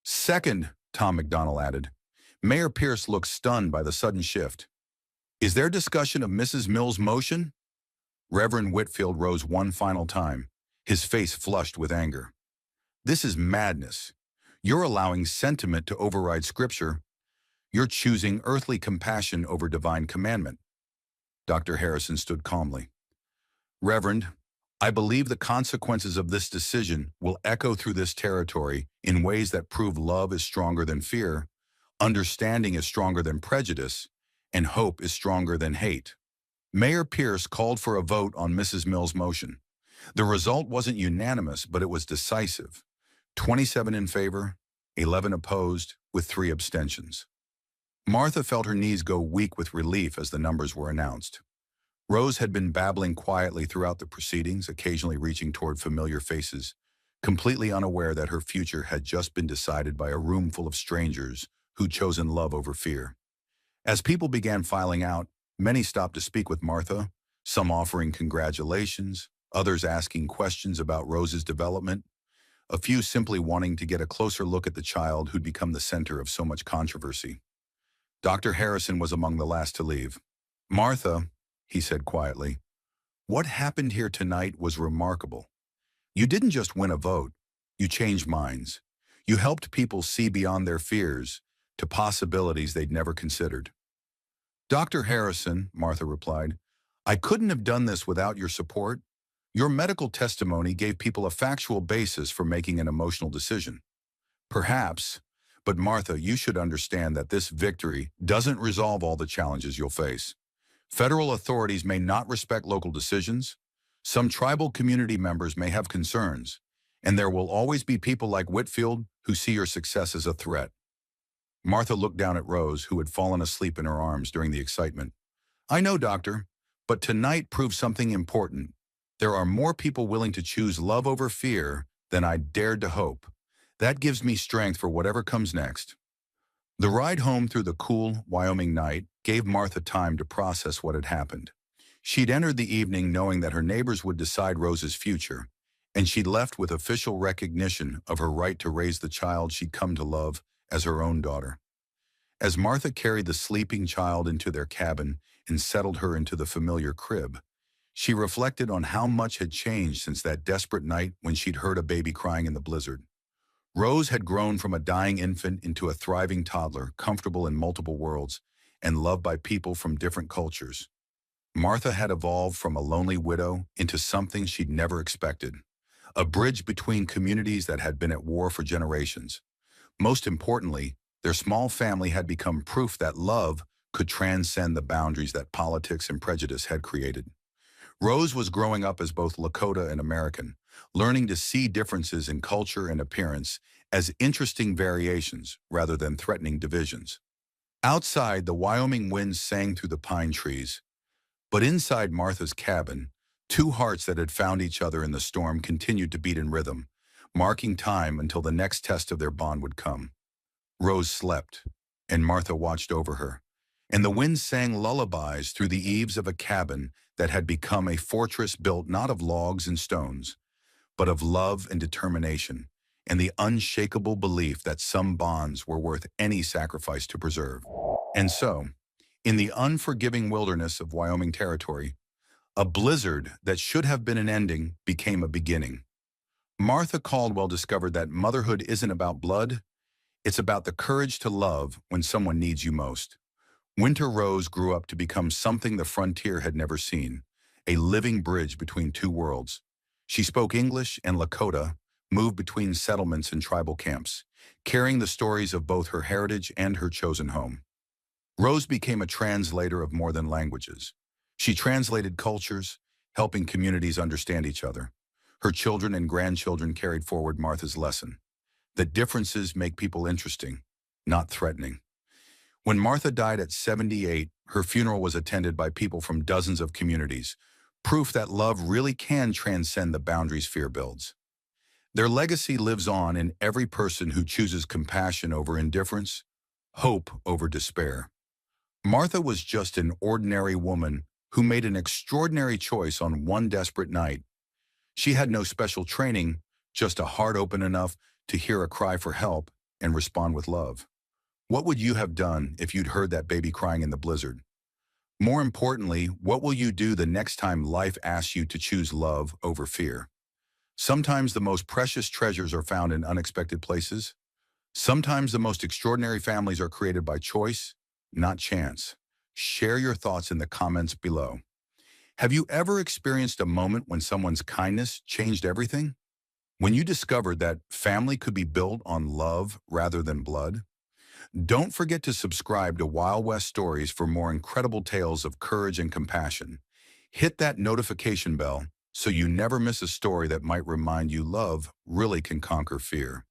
Second, Tom McDonald added. Mayor Pierce looked stunned by the sudden shift. Is there discussion of Mrs. Mills' motion? Reverend Whitfield rose one final time, his face flushed with anger. This is madness. You're allowing sentiment to override Scripture. You're choosing earthly compassion over divine commandment. Dr. Harrison stood calmly. Reverend, I believe the consequences of this decision will echo through this territory in ways that prove love is stronger than fear, understanding is stronger than prejudice, and hope is stronger than hate. Mayor Pierce called for a vote on Mrs. Mills' motion. The result wasn't unanimous, but it was decisive. 27 in favor, 11 opposed, with 3 abstentions. Martha felt her knees go weak with relief as the numbers were announced. Rose had been babbling quietly throughout the proceedings, occasionally reaching toward familiar faces, completely unaware that her future had just been decided by a room full of strangers who'd chosen love over fear. As people began filing out, many stopped to speak with Martha, some offering congratulations, others asking questions about Rose's development, a few simply wanting to get a closer look at the child who'd become the center of so much controversy. Dr. Harrison was among the last to leave. Martha, he said quietly, what happened here tonight was remarkable. You didn't just win a vote, you changed minds. You helped people see beyond their fears to possibilities they'd never considered. Dr. Harrison, Martha replied, I couldn't have done this without your support. Your medical testimony gave people a factual basis for making an emotional decision. Perhaps, but Martha, you should understand that this victory doesn't resolve all the challenges you'll face. Federal authorities may not respect local decisions. Some tribal community members may have concerns, and there will always be people like Whitfield who see your success as a threat. Martha looked down at Rose, who had fallen asleep in her arms during the excitement. I know, doctor, but tonight proved something important. There are more people willing to choose love over fear than I dared to hope. That gives me strength for whatever comes next. The ride home through the cool Wyoming night gave Martha time to process what had happened. She'd entered the evening knowing that her neighbors would decide Rose's future, and she'd left with official recognition of her right to raise the child she'd come to love as her own daughter. As Martha carried the sleeping child into their cabin and settled her into the familiar crib, she reflected on how much had changed since that desperate night when she'd heard a baby crying in the blizzard. Rose had grown from a dying infant into a thriving toddler, comfortable in multiple worlds and loved by people from different cultures. Martha had evolved from a lonely widow into something she'd never expected, a bridge between communities that had been at war for generations. Most importantly, their small family had become proof that love could transcend the boundaries that politics and prejudice had created. Rose was growing up as both Lakota and American, learning to see differences in culture and appearance as interesting variations rather than threatening divisions. Outside, the Wyoming winds sang through the pine trees, but inside Martha's cabin, two hearts that had found each other in the storm continued to beat in rhythm, marking time until the next test of their bond would come. Rose slept, and Martha watched over her, and the wind sang lullabies through the eaves of a cabin that had become a fortress built not of logs and stones, but of love and determination, and the unshakable belief that some bonds were worth any sacrifice to preserve. And so, in the unforgiving wilderness of Wyoming territory, a blizzard that should have been an ending became a beginning. Martha Caldwell discovered that motherhood isn't about blood, it's about the courage to love when someone needs you most. Winter Rose grew up to become something the frontier had never seen, a living bridge between two worlds. She spoke English and Lakota, moved between settlements and tribal camps, carrying the stories of both her heritage and her chosen home. Rose became a translator of more than languages. She translated cultures, helping communities understand each other. Her children and grandchildren carried forward Martha's lesson, that differences make people interesting, not threatening. When Martha died at 78, her funeral was attended by people from dozens of communities, proof that love really can transcend the boundaries fear builds. Their legacy lives on in every person who chooses compassion over indifference, hope over despair. Martha was just an ordinary woman who made an extraordinary choice on one desperate night. She had no special training, just a heart open enough to hear a cry for help and respond with love. What would you have done if you'd heard that baby crying in the blizzard? More importantly, what will you do the next time life asks you to choose love over fear? Sometimes the most precious treasures are found in unexpected places. Sometimes the most extraordinary families are created by choice, not chance. Share your thoughts in the comments below. Have you ever experienced a moment when someone's kindness changed everything? When you discovered that family could be built on love rather than blood? Don't forget to subscribe to Wild West Stories for more incredible tales of courage and compassion. Hit that notification bell so you never miss a story that might remind you love really can conquer fear.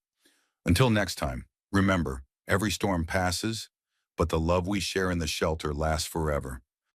Until next time, remember, every storm passes, but the love we share in the shelter lasts forever.